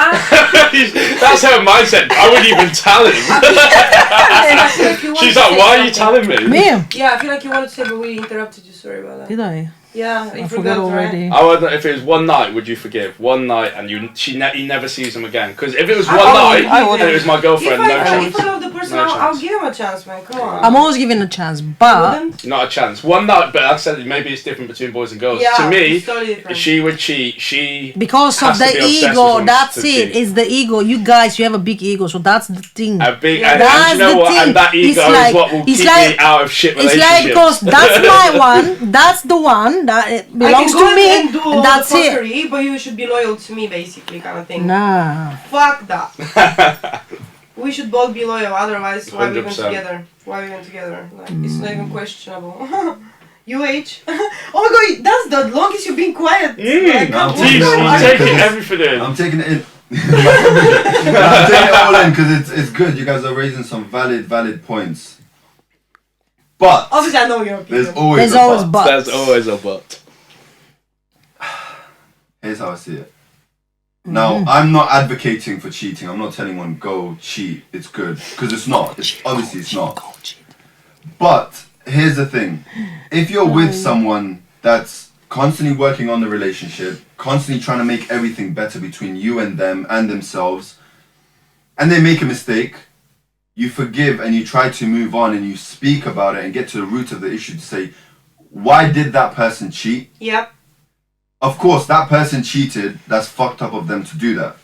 Speaker 3: That's her mindset. I wouldn't even tell him.
Speaker 1: I feel like you want
Speaker 3: She's
Speaker 1: to
Speaker 3: like,
Speaker 1: say
Speaker 3: why are you
Speaker 1: something.
Speaker 3: telling me?
Speaker 5: me,
Speaker 1: Yeah, I feel like you wanted to say, but we interrupted you. Sorry about that.
Speaker 5: did I?
Speaker 1: Yeah,
Speaker 5: I
Speaker 1: you
Speaker 5: forgot already.
Speaker 3: I would. If it was one night, would you forgive? One night, and he never sees him again. Because if it was
Speaker 1: I
Speaker 3: one
Speaker 1: would.
Speaker 3: night,
Speaker 1: I would.
Speaker 3: and it was my
Speaker 1: If
Speaker 3: girlfriend, no
Speaker 1: I
Speaker 3: chance.
Speaker 1: love the person,
Speaker 3: No
Speaker 1: I'll
Speaker 3: chance.
Speaker 1: give him a chance, man. Come on.
Speaker 5: I'm always giving a chance,
Speaker 1: You
Speaker 5: but
Speaker 1: wouldn't?
Speaker 3: Not a chance. One night, but I said maybe it's different between boys and girls.
Speaker 1: Yeah,
Speaker 3: To me,
Speaker 1: it's totally different.
Speaker 3: if she would cheat, she
Speaker 5: because
Speaker 3: has
Speaker 5: of
Speaker 3: to
Speaker 5: the
Speaker 3: be obsessed with
Speaker 5: ego,
Speaker 3: someone
Speaker 5: that's
Speaker 3: to
Speaker 5: it.
Speaker 3: cheat.
Speaker 5: It's the ego. You guys, you have a big ego, so that's the thing.
Speaker 3: a big
Speaker 1: Yeah,
Speaker 3: and
Speaker 5: that's
Speaker 3: you know
Speaker 5: the
Speaker 3: what?
Speaker 5: thing.
Speaker 3: And that
Speaker 5: It's
Speaker 3: ego
Speaker 5: like-
Speaker 3: is what will
Speaker 5: it's
Speaker 3: keep
Speaker 5: like-
Speaker 3: me out of shit
Speaker 5: It's
Speaker 3: relationships.
Speaker 5: like because that's my one. That's the one that it belongs
Speaker 1: I can go
Speaker 5: to me,
Speaker 1: and do all
Speaker 5: and that's
Speaker 1: the
Speaker 5: it.
Speaker 1: fuckery, but you should be loyal to me, basically, kind of thing.
Speaker 5: Nah.
Speaker 1: Fuck that. We should both be loyal, otherwise why we even
Speaker 3: 100%.
Speaker 1: together? Why we even together? Like, it's not even questionable. UH. Oh my god, that's the longest you've been quiet. Like,
Speaker 2: No, I'm
Speaker 1: what's
Speaker 3: Jeez,
Speaker 1: going
Speaker 2: taking
Speaker 1: on?
Speaker 3: you're
Speaker 2: it.
Speaker 3: taking everything in.
Speaker 2: I'm taking it in. I'm taking it all in because it's good. You guys are raising some valid points. But
Speaker 1: Obviously, I know your opinion.
Speaker 2: there's always
Speaker 5: There's
Speaker 2: a
Speaker 5: always
Speaker 2: but.
Speaker 5: but.
Speaker 3: There's always a but.
Speaker 2: Here's how I see it. Now, I'm not advocating for cheating. I'm not telling one go cheat. It's good because it's not. It's obviously it's not. But here's the thing: if you're with someone that's constantly working on the relationship, constantly trying to make everything better between you and them and themselves, and they make a mistake, you forgive and you try to move on and you speak about it and get to the root of the issue to say, why did that person cheat?
Speaker 1: Yep.
Speaker 2: of course, that person cheated. That's fucked up of them to do that.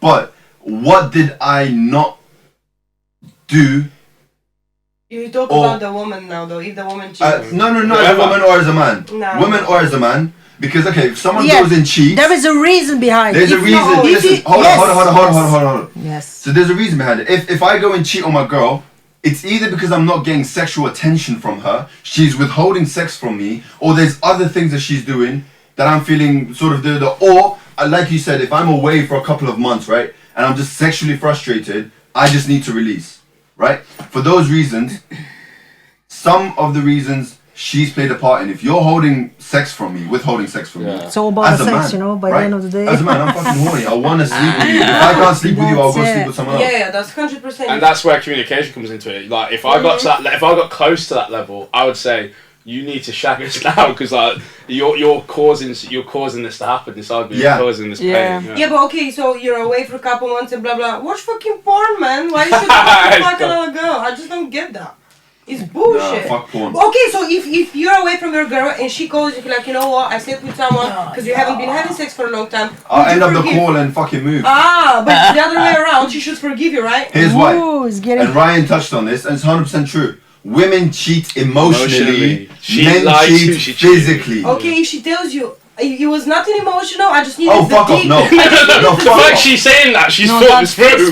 Speaker 2: But what did I not do?
Speaker 1: You talk about the woman now, though. If the woman cheats.
Speaker 2: No, as a woman or as a man.
Speaker 1: No.
Speaker 2: Woman or as a man. Because, okay, if someone goes and cheats...
Speaker 5: There is a reason behind it.
Speaker 2: There's a reason. Listen, hold on.
Speaker 5: Yes.
Speaker 2: So there's a reason behind it. If I go and cheat on my girl, it's either because I'm not getting sexual attention from her, she's withholding sex from me, or there's other things that she's doing that I'm feeling sort of or, like you said, if I'm away for a couple of months, right, and I'm just sexually frustrated, I just need to release, right? For those reasons, some of the reasons she's played a part in. If you're withholding sex from me,
Speaker 5: it's all about
Speaker 2: as a
Speaker 5: sex,
Speaker 2: man,
Speaker 5: by the end of the day.
Speaker 2: As a man, I'm fucking horny. I want to sleep with you. If I can't sleep with you, I'll go
Speaker 5: That's
Speaker 2: sleep
Speaker 5: it.
Speaker 2: with someone else.
Speaker 1: Yeah, that's 100%.
Speaker 3: And that's where communication comes into it. Like, if I got to that, if I got close to that level, I would say, you need to shag us now, because like you're causing this to happen. This argument, you're causing this pain.
Speaker 1: Yeah, but okay, so you're away for a couple months and blah blah. Watch fucking porn, man. Why you should fuck another girl? I just don't get that. It's bullshit.
Speaker 2: Nah, fuck porn.
Speaker 1: Okay, so if you're away from your girl and she calls you like, you know what, I slept with someone because you haven't been having sex for a long time.
Speaker 2: I'll end up the call and fucking move.
Speaker 1: But the other way around, she should forgive you, right?
Speaker 2: Here's why.
Speaker 5: It's getting...
Speaker 2: And Ryan touched on this, and it's 100% true. Women cheat emotionally.
Speaker 3: She
Speaker 2: Men
Speaker 3: lies
Speaker 2: cheat
Speaker 3: to, she
Speaker 2: physically.
Speaker 1: Okay, if she tells you it was nothing emotional, I just needed
Speaker 2: Oh,
Speaker 1: the
Speaker 2: fuck off,
Speaker 1: dick.
Speaker 2: no.
Speaker 3: The fact she's saying that, she's thought this through.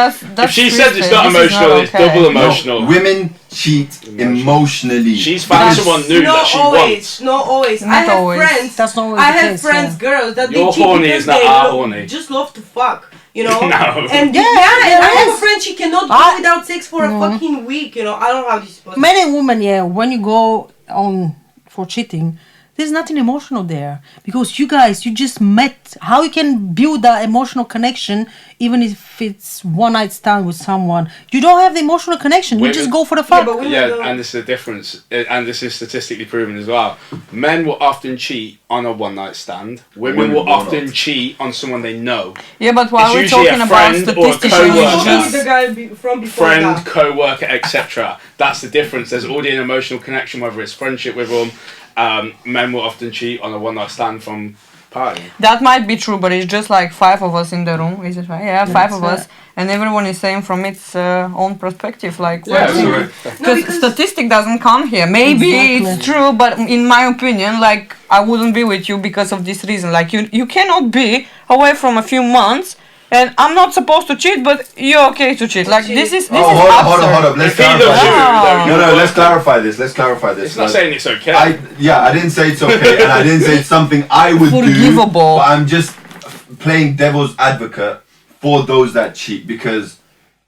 Speaker 4: That's
Speaker 3: if she says it's not
Speaker 4: twisted. This is
Speaker 3: emotional,
Speaker 4: not
Speaker 3: it's
Speaker 4: okay.
Speaker 3: double emotional.
Speaker 2: No, women cheat emotionally.
Speaker 3: She's found someone new that she wants.
Speaker 1: Not always. I
Speaker 4: Not
Speaker 1: have
Speaker 4: always.
Speaker 1: friends.
Speaker 5: That's not always
Speaker 1: I
Speaker 5: the
Speaker 1: have
Speaker 5: case,
Speaker 1: friends, girls that
Speaker 3: Your
Speaker 1: they cheat
Speaker 3: horny
Speaker 1: because
Speaker 3: is not
Speaker 1: they
Speaker 3: our horny.
Speaker 1: just love to fuck. You know,
Speaker 3: No.
Speaker 1: and
Speaker 5: Yeah,
Speaker 1: and
Speaker 5: there
Speaker 1: I have
Speaker 5: is.
Speaker 1: a friend. She cannot go without sex for a fucking week. You know, I don't know how this is supposed to.
Speaker 5: Men and women, when you go on for cheating, there's nothing emotional there because you guys, you just met. How you can build that emotional connection even if it's one night stand with someone? You don't have the emotional connection. You just go for the fuck.
Speaker 3: And this is the difference, and this is statistically proven as well. Men will often cheat on a one night stand. Women will often cheat on someone they know.
Speaker 4: Yeah, but while we're
Speaker 3: It's usually
Speaker 4: talking
Speaker 3: a
Speaker 4: about
Speaker 3: friend or a
Speaker 4: statistics,
Speaker 3: co-worker.
Speaker 1: the guy from before
Speaker 3: Friend,
Speaker 1: that.
Speaker 3: co-worker, etc. That's the difference. There's already an emotional connection, whether it's friendship with them. Men will often cheat on a one night stand from partying.
Speaker 4: that might be true, but it's just like 5 of us in the room, is it right? Yeah, 5 of us, and everyone is saying from its own perspective, like because statistic doesn't come here. Maybe it's true, but in my opinion, like I wouldn't be with you because of this reason. Like you cannot be away from a few months. And I'm not supposed to cheat, but you're okay to cheat. Like this is
Speaker 2: hold up. Let's clarify.
Speaker 3: No,
Speaker 2: let's clarify this.
Speaker 3: It's not saying it's okay.
Speaker 2: I didn't say it's okay, and I didn't say it's something I would do. But I'm just playing devil's advocate for those that cheat, because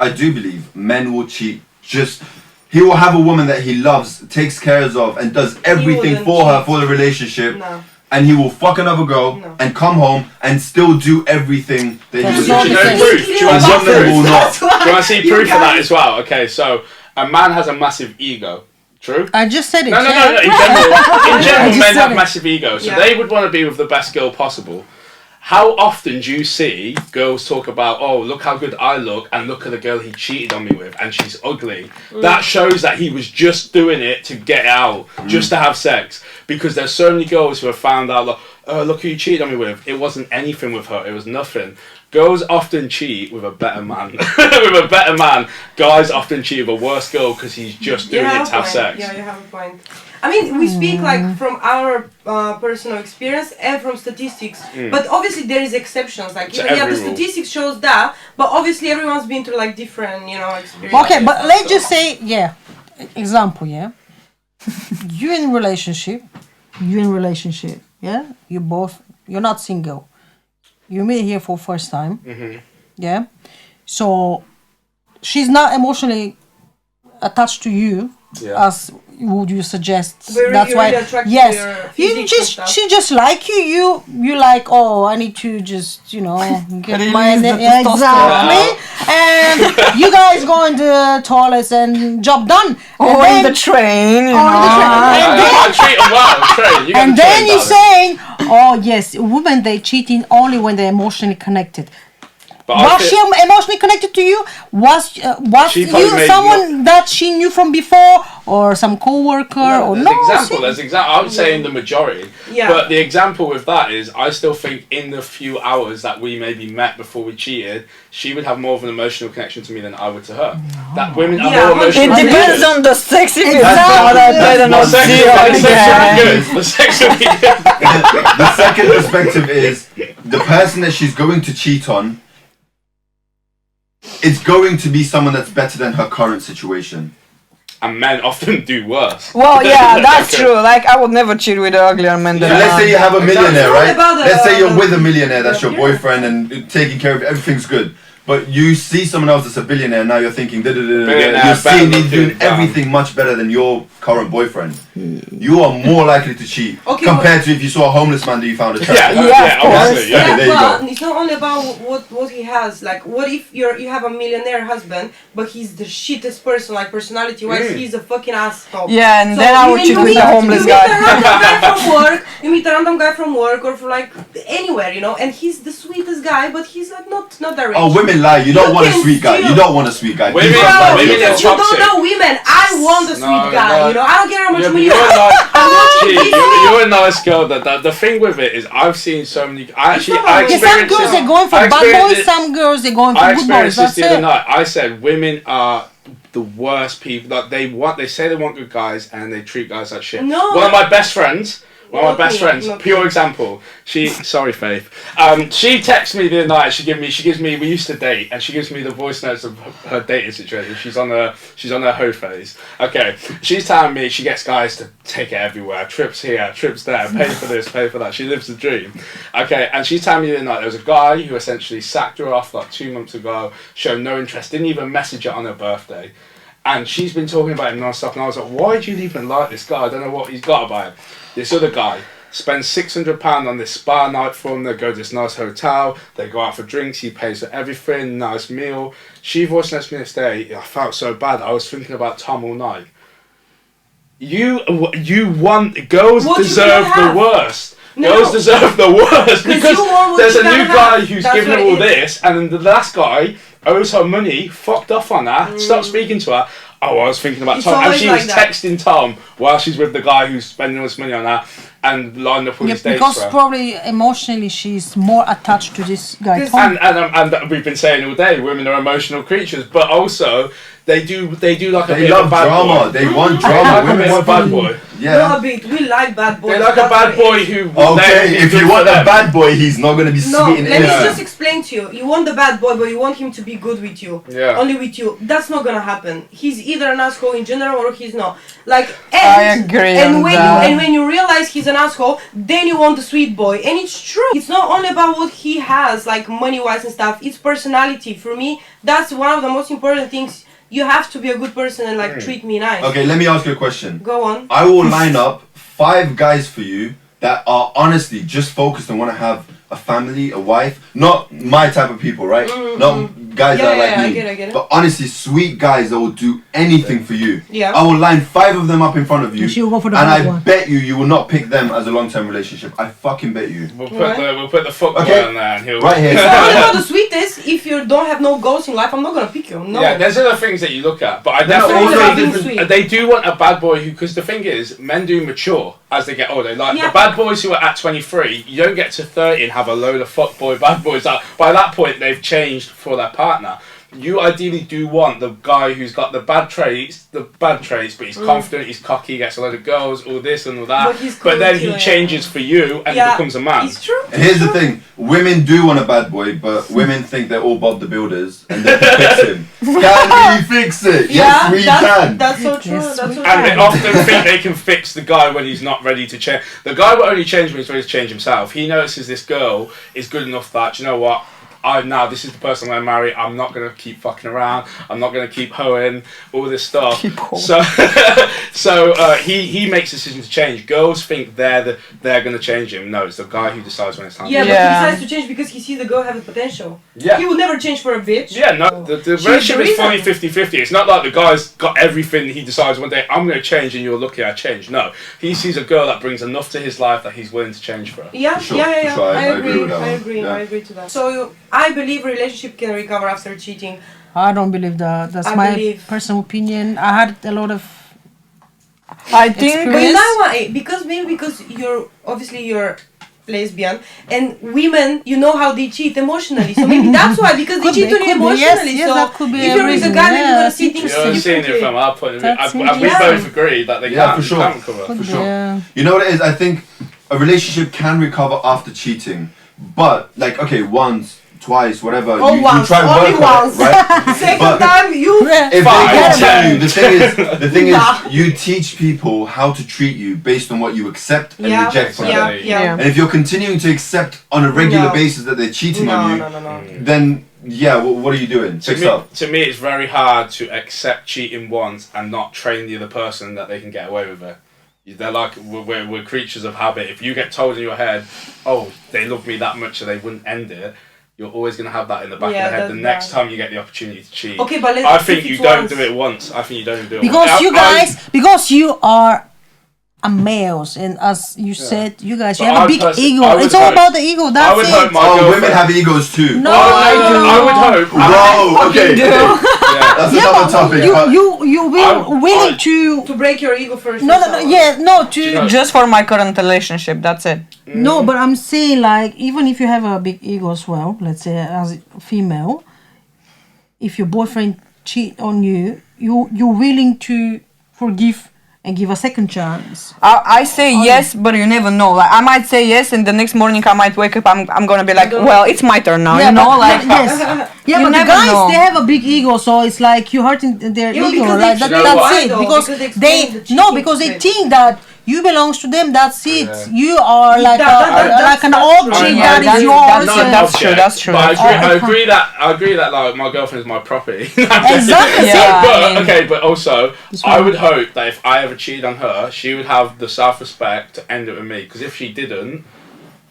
Speaker 2: I do believe men will cheat. He will have a woman that he loves, takes care of, and does everything for her for the relationship.
Speaker 1: No.
Speaker 2: And he will fuck another girl and come home and still do everything that he was
Speaker 3: Do you know proof? Do you want to see proof of that as well? Okay, so a man has a massive ego. True?
Speaker 5: I just said it.
Speaker 3: No. In general, men have
Speaker 5: it.
Speaker 3: massive egos, so they would want to be with the best girl possible. How often do you see girls talk about, oh, look how good I look, and look at the girl he cheated on me with, and she's ugly? That shows that he was just doing it to get out, just to have sex. Because there's so many girls who have found out, like, oh, look who you cheated on me with. It wasn't anything with her. It was nothing. Girls often cheat with a better man. With a better man. Guys often cheat with a worse girl because he's just doing it to have sex.
Speaker 1: Yeah, you have a point. I mean, we speak like from our personal experience and from statistics, but obviously there is exceptions. Like the statistics shows that, but obviously everyone's been through like different, experiences.
Speaker 5: Okay, but let's just say, example, you in relationship, you're not single. You meet here for first time, so she's not emotionally attached to you as would you suggest. That's why she just like you like, oh, I need to just get my exactly, and you guys go in the toilets and job done,
Speaker 4: or in the train,
Speaker 5: and then you're saying, oh yes, women, they cheating only when they're emotionally connected.
Speaker 3: But
Speaker 5: Was she emotionally connected to you? Was
Speaker 3: She
Speaker 5: you
Speaker 3: probably made
Speaker 5: someone that she knew from before, or some co-worker, or no?
Speaker 3: There's example. I would say in the majority.
Speaker 1: Yeah.
Speaker 3: But the example with that is, I still think in the few hours that we maybe met before we cheated, she would have more of an emotional connection to me than I would to her. That women are more emotional.
Speaker 4: It depends on the sex. If it's not, I better not
Speaker 3: The sex
Speaker 4: see
Speaker 3: will
Speaker 4: her
Speaker 3: be
Speaker 4: again.
Speaker 3: good. The sex will be good.
Speaker 2: The second perspective is the person that she's going to cheat on. It's going to be someone that's better than her current situation.
Speaker 3: And men often do worse.
Speaker 4: Well, yeah, that's true. Like, I would never cheat with an uglier man than
Speaker 2: So let's say you have a millionaire,
Speaker 1: Exactly.
Speaker 2: right?
Speaker 1: About the-
Speaker 2: Let's say you're with a millionaire that's your
Speaker 1: Yeah.
Speaker 2: boyfriend and taking care of everything's good. But you see someone else that's a billionaire, now you're thinking,
Speaker 3: Billionaire,
Speaker 2: you're seeing
Speaker 3: better
Speaker 2: he's doing
Speaker 3: looking,
Speaker 2: everything much better than your current boyfriend. You are more likely to cheat
Speaker 1: Okay,
Speaker 2: compared to if you saw a homeless man that you found attractive.
Speaker 3: Yeah, obviously, yeah.
Speaker 2: Okay, there you
Speaker 1: but
Speaker 2: go.
Speaker 1: it's not only about what he has. Like, what if you have a millionaire husband, but he's the shittest person, like personality wise, he's a fucking asshole.
Speaker 4: Yeah, and then I would
Speaker 1: you
Speaker 4: cheat with
Speaker 1: meet-
Speaker 4: the homeless
Speaker 1: you
Speaker 4: guy.
Speaker 1: Meet a random guy from work. You meet a random guy from work or from like anywhere, you know, and he's the sweetest guy, but he's like not that rich.
Speaker 2: Oh, women lie. You don't
Speaker 1: You
Speaker 2: want a
Speaker 1: can
Speaker 2: sweet guy.
Speaker 1: still-
Speaker 2: You don't want a sweet guy.
Speaker 3: Women-
Speaker 2: You
Speaker 1: Bro,
Speaker 2: don't like
Speaker 3: women
Speaker 2: it.
Speaker 1: because
Speaker 3: are
Speaker 1: you don't
Speaker 3: toxic.
Speaker 1: know women. I want a sweet
Speaker 3: No,
Speaker 1: guy.
Speaker 3: no.
Speaker 1: You know, I don't care how much
Speaker 3: Yeah, but
Speaker 1: money
Speaker 3: you're
Speaker 1: you
Speaker 3: a
Speaker 1: have.
Speaker 3: nice,
Speaker 1: I want
Speaker 3: Gee,
Speaker 1: this.
Speaker 3: you're a nice girl. The thing with it is, I've seen so many. I
Speaker 1: not about-
Speaker 5: Yeah, some
Speaker 3: experienced
Speaker 5: girls
Speaker 3: it.
Speaker 5: they're going for
Speaker 3: I
Speaker 5: bad
Speaker 3: experienced
Speaker 5: boys.
Speaker 3: it-
Speaker 5: Some girls they're going
Speaker 3: I
Speaker 5: for good boys.
Speaker 3: experienced this
Speaker 5: That's
Speaker 3: the other
Speaker 5: it.
Speaker 3: night. I said women are the worst people. Like they say they want good guys and they treat guys like shit.
Speaker 1: No.
Speaker 3: One of my best friends. One of my
Speaker 1: Not
Speaker 3: best
Speaker 1: me,
Speaker 3: friends,
Speaker 1: not
Speaker 3: pure
Speaker 1: me.
Speaker 3: example. Sorry, Faith. She texts me the other night. She gives me. We used to date, and she gives me the voice notes of her dating situation. She's on her hoe phase. Okay, she's telling me she gets guys to take it everywhere. Trips here, trips there. Pay for this, pay for that. She lives the dream. Okay, and she's telling me the other night there was a guy who essentially sacked her off like 2 months ago. Showed no interest. Didn't even message her on her birthday. And she's been talking about him non-stop, and I was like, why do you even like this guy? I don't know what he's got about him. This other guy spends £600 on this spa night for him. They go to this nice hotel. They go out for drinks. He pays for everything. Nice meal. She voiced notes me this day. I felt so bad. I was thinking about Tom all night. You want girls
Speaker 1: What you
Speaker 3: deserve
Speaker 1: gonna
Speaker 3: the
Speaker 1: have?
Speaker 3: worst.
Speaker 1: No.
Speaker 3: Girls deserve the worst because
Speaker 1: you want what
Speaker 3: there's
Speaker 1: you
Speaker 3: a new
Speaker 1: gotta
Speaker 3: guy
Speaker 1: have.
Speaker 3: who's
Speaker 1: That's
Speaker 3: giving her
Speaker 1: what
Speaker 3: all
Speaker 1: it is.
Speaker 3: this, and then the last guy owes her money, fucked off on her, stopped speaking to her. Oh, I was thinking about
Speaker 1: It's
Speaker 3: Tom, and
Speaker 1: always
Speaker 3: she
Speaker 1: like
Speaker 3: was
Speaker 1: that.
Speaker 3: texting Tom while she's with the guy who's spending all this money on her and lined up all
Speaker 5: Yeah,
Speaker 3: these dates
Speaker 5: because
Speaker 3: for her.
Speaker 5: probably emotionally she's more attached to this guy.
Speaker 1: Because-
Speaker 5: Tom.
Speaker 3: And we've been saying all day, women are emotional creatures, but also they do like a
Speaker 2: They
Speaker 3: bit of
Speaker 2: love
Speaker 3: a bad
Speaker 2: drama.
Speaker 3: boy.
Speaker 2: They want
Speaker 3: They
Speaker 2: drama.
Speaker 3: like a
Speaker 2: Women
Speaker 3: bit of a
Speaker 2: want
Speaker 3: bad boy.
Speaker 2: Yeah.
Speaker 1: No, but we like bad boys.
Speaker 3: They like a
Speaker 1: That's
Speaker 3: bad
Speaker 1: what it
Speaker 3: boy
Speaker 1: is.
Speaker 3: who.
Speaker 2: Okay,
Speaker 3: they're
Speaker 2: if you
Speaker 3: good
Speaker 2: want
Speaker 3: for
Speaker 2: a
Speaker 3: them.
Speaker 2: bad boy, he's not gonna be
Speaker 1: No,
Speaker 2: sweet and
Speaker 1: let me
Speaker 2: innocent.
Speaker 1: just explain to you. You want the bad boy, but you want him to be good with you.
Speaker 3: Yeah.
Speaker 1: Only with you. That's not gonna happen. He's either an asshole in general or he's not. Like,
Speaker 4: I agree
Speaker 1: and
Speaker 4: on
Speaker 1: when
Speaker 4: that.
Speaker 1: you and when you realize he's an asshole, then you want the sweet boy. And it's true. It's not only about what he has, like money wise and stuff. It's personality. For me, that's one of the most important things. You have to be a good person and like treat me nice.
Speaker 2: Okay, let me ask you a question.
Speaker 1: Go on.
Speaker 2: I will line up 5 guys for you that are honestly just focused and want to have a family, a wife. Not my type of people, right? Not guys that are like me.
Speaker 1: I get it.
Speaker 2: But honestly, sweet guys that will do anything for you.
Speaker 1: Yeah.
Speaker 2: I will line 5 of them up in front of you.
Speaker 5: And she'll go for the
Speaker 2: and
Speaker 5: bad
Speaker 2: I
Speaker 5: one.
Speaker 2: bet you will not pick them as a long-term relationship. I fucking bet you.
Speaker 3: We'll put the football
Speaker 2: Okay.
Speaker 3: on there and he'll.
Speaker 2: Right here.
Speaker 1: It's not only about the sweetest. If you don't have no goals in life, I'm not gonna pick you. No.
Speaker 3: Yeah, there's other things that you look at, but I
Speaker 2: They're not
Speaker 3: definitely
Speaker 2: all
Speaker 3: think
Speaker 1: being sweet.
Speaker 3: they do want a bad boy who, because the thing is, men do mature as they get older. Like
Speaker 1: Yeah.
Speaker 3: the bad boys who are at 23, you don't get to 30 and have a load of fuckboy bad boys. By that point, they've changed for their partner. You ideally do want the guy who's got the bad traits, but he's confident, he's cocky, gets a load of girls, all this and all that.
Speaker 1: But he's cool
Speaker 3: then
Speaker 1: too,
Speaker 3: he
Speaker 1: yeah.
Speaker 3: changes for you and
Speaker 1: Yeah,
Speaker 3: becomes a man.
Speaker 1: It's true.
Speaker 2: Here's the thing: women do want a bad boy, but women think they're all Bob the Builders and they can fix him. Can we fix it? Yes, we can.
Speaker 1: That's so true.
Speaker 5: Yes,
Speaker 1: That's so
Speaker 3: And they
Speaker 1: true.
Speaker 3: often think they can fix the guy when he's not ready to change. The guy will only change when he's ready to change himself. He notices this girl is good enough that, you know what, this is the person I'm going to marry. I'm not going to keep fucking around. I'm not going to keep hoeing, all this stuff. So he makes a decision to change. Girls think they're going to change him. No, it's the guy who decides when it's time.
Speaker 1: Yeah,
Speaker 3: to
Speaker 1: but
Speaker 4: Yeah.
Speaker 1: he decides to change because he sees the girl have a potential.
Speaker 3: Yeah.
Speaker 1: He would never change for a bitch.
Speaker 3: Yeah, no, the
Speaker 1: She's
Speaker 3: relationship
Speaker 1: the
Speaker 3: is fully
Speaker 1: reason.
Speaker 3: 50-50. It's not like the guy's got everything he decides one day, I'm going to change and you're lucky I changed. No, he sees a girl that brings enough to his life that he's willing to change for her.
Speaker 1: Yeah,
Speaker 2: For sure,
Speaker 1: yeah.
Speaker 2: for sure. I
Speaker 1: I
Speaker 2: agree
Speaker 1: agree.
Speaker 2: with that
Speaker 1: I
Speaker 2: one.
Speaker 1: agree.
Speaker 2: Yeah.
Speaker 1: I agree to that. So I believe relationship can recover after cheating.
Speaker 5: I don't believe that. That's
Speaker 1: I
Speaker 5: my
Speaker 1: believe.
Speaker 5: personal opinion. I had a lot of
Speaker 4: I think
Speaker 1: But you
Speaker 5: Yes.
Speaker 1: know why? Because you're lesbian, and women, you know how they cheat emotionally. So maybe that's why, because they
Speaker 5: Could
Speaker 1: cheat
Speaker 5: be,
Speaker 1: on you
Speaker 5: could be.
Speaker 1: emotionally.
Speaker 5: Yes,
Speaker 1: so
Speaker 5: that could be
Speaker 1: if
Speaker 5: a
Speaker 1: you're with a
Speaker 5: reason.
Speaker 1: guy, then you're
Speaker 5: Yeah,
Speaker 1: gonna see things
Speaker 3: You're seeing it
Speaker 1: differently.
Speaker 3: from our point of view.
Speaker 5: That's
Speaker 3: We
Speaker 1: interesting.
Speaker 3: both agree that they
Speaker 2: Yeah,
Speaker 3: can,
Speaker 2: for sure.
Speaker 3: can recover.
Speaker 5: Could
Speaker 2: For
Speaker 5: be,
Speaker 2: sure.
Speaker 5: yeah.
Speaker 2: You know what it is? I think a relationship can recover after cheating, but like okay, once, twice, whatever.
Speaker 1: Oh,
Speaker 2: you
Speaker 1: once,
Speaker 2: try
Speaker 1: only
Speaker 2: work on
Speaker 1: once.
Speaker 2: it, right?
Speaker 1: Second
Speaker 2: But-
Speaker 1: time, you.
Speaker 2: If
Speaker 3: Fine.
Speaker 2: they continue, the thing is,
Speaker 1: Nah.
Speaker 2: you teach people how to treat you based on what you accept and
Speaker 1: Yeah,
Speaker 2: reject from
Speaker 1: yeah,
Speaker 2: them.
Speaker 1: yeah.
Speaker 4: Yeah.
Speaker 2: And if you're continuing to accept on a regular
Speaker 1: No.
Speaker 2: basis that they're cheating
Speaker 1: No,
Speaker 2: on you,
Speaker 1: no.
Speaker 2: then yeah, what are you doing? Fix up.
Speaker 3: To me, it's very hard to accept cheating once and not train the other person that they can get away with it. They're like, we're creatures of habit. If you get told in your head, oh, they love me that much so they wouldn't end it, you're always going to have that in the back
Speaker 1: Yeah,
Speaker 3: of the head the
Speaker 1: that's
Speaker 3: next time you get the opportunity to cheat.
Speaker 1: Okay, but let's.
Speaker 3: I think
Speaker 1: if
Speaker 3: you
Speaker 1: it's
Speaker 3: don't
Speaker 1: once-
Speaker 3: do it once. I think you don't do it
Speaker 5: Because
Speaker 3: once.
Speaker 5: you guys, because you are a males, and as you said, you guys, you
Speaker 3: But
Speaker 5: have a
Speaker 3: I
Speaker 5: big
Speaker 3: personally-
Speaker 5: ego.
Speaker 3: I would
Speaker 5: It's all
Speaker 3: hope-
Speaker 5: about the ego. That's
Speaker 3: would
Speaker 5: it.
Speaker 3: hope my
Speaker 2: Oh,
Speaker 3: girlfriend-
Speaker 2: women have egos too.
Speaker 5: No,
Speaker 3: I would hope.
Speaker 2: Whoa, okay.
Speaker 3: Yeah.
Speaker 2: That's
Speaker 5: Yeah,
Speaker 2: another
Speaker 5: but
Speaker 2: topic.
Speaker 5: you
Speaker 2: but-
Speaker 5: you willing to
Speaker 1: To break your ego first.
Speaker 5: no yeah no to
Speaker 3: know-
Speaker 4: just for my current relationship, that's it.
Speaker 5: no, but I'm saying like even if you have a big ego as well, let's say as a female, if your boyfriend cheat on you, you're willing to forgive and give a second chance.
Speaker 4: I say yes, but you never know. Like I might say yes, and the next morning I might wake up. I'm gonna be like, well, it's my turn now. You know,
Speaker 5: but,
Speaker 4: like
Speaker 5: yes, yeah,
Speaker 4: You
Speaker 5: but the
Speaker 4: never
Speaker 5: guys
Speaker 4: know.
Speaker 5: they have a big ego, so it's like you're hurting their
Speaker 1: Yeah,
Speaker 5: ego.
Speaker 1: because
Speaker 5: Like
Speaker 1: they-
Speaker 3: You know
Speaker 5: that's
Speaker 3: why
Speaker 5: it.
Speaker 1: though?
Speaker 5: Because
Speaker 1: Because they
Speaker 5: they
Speaker 1: explain the
Speaker 5: no,
Speaker 1: cheating
Speaker 5: because they
Speaker 1: bit.
Speaker 5: think that you belongs to them. That's it.
Speaker 3: Yeah.
Speaker 5: You are like
Speaker 1: that's
Speaker 5: an
Speaker 1: true.
Speaker 5: object
Speaker 3: Yeah,
Speaker 5: that is
Speaker 4: that's-
Speaker 5: yours.
Speaker 3: Not an
Speaker 4: that's
Speaker 3: object,
Speaker 4: true, that's true.
Speaker 3: But
Speaker 4: that's
Speaker 3: I agree that like my girlfriend is my property.
Speaker 5: Exactly.
Speaker 4: Yeah,
Speaker 3: But
Speaker 4: I mean-
Speaker 3: okay, but also
Speaker 5: It's
Speaker 3: I
Speaker 5: fine.
Speaker 3: would hope that if I ever cheated on her, she would have the self-respect to end it with me. Because if she didn't,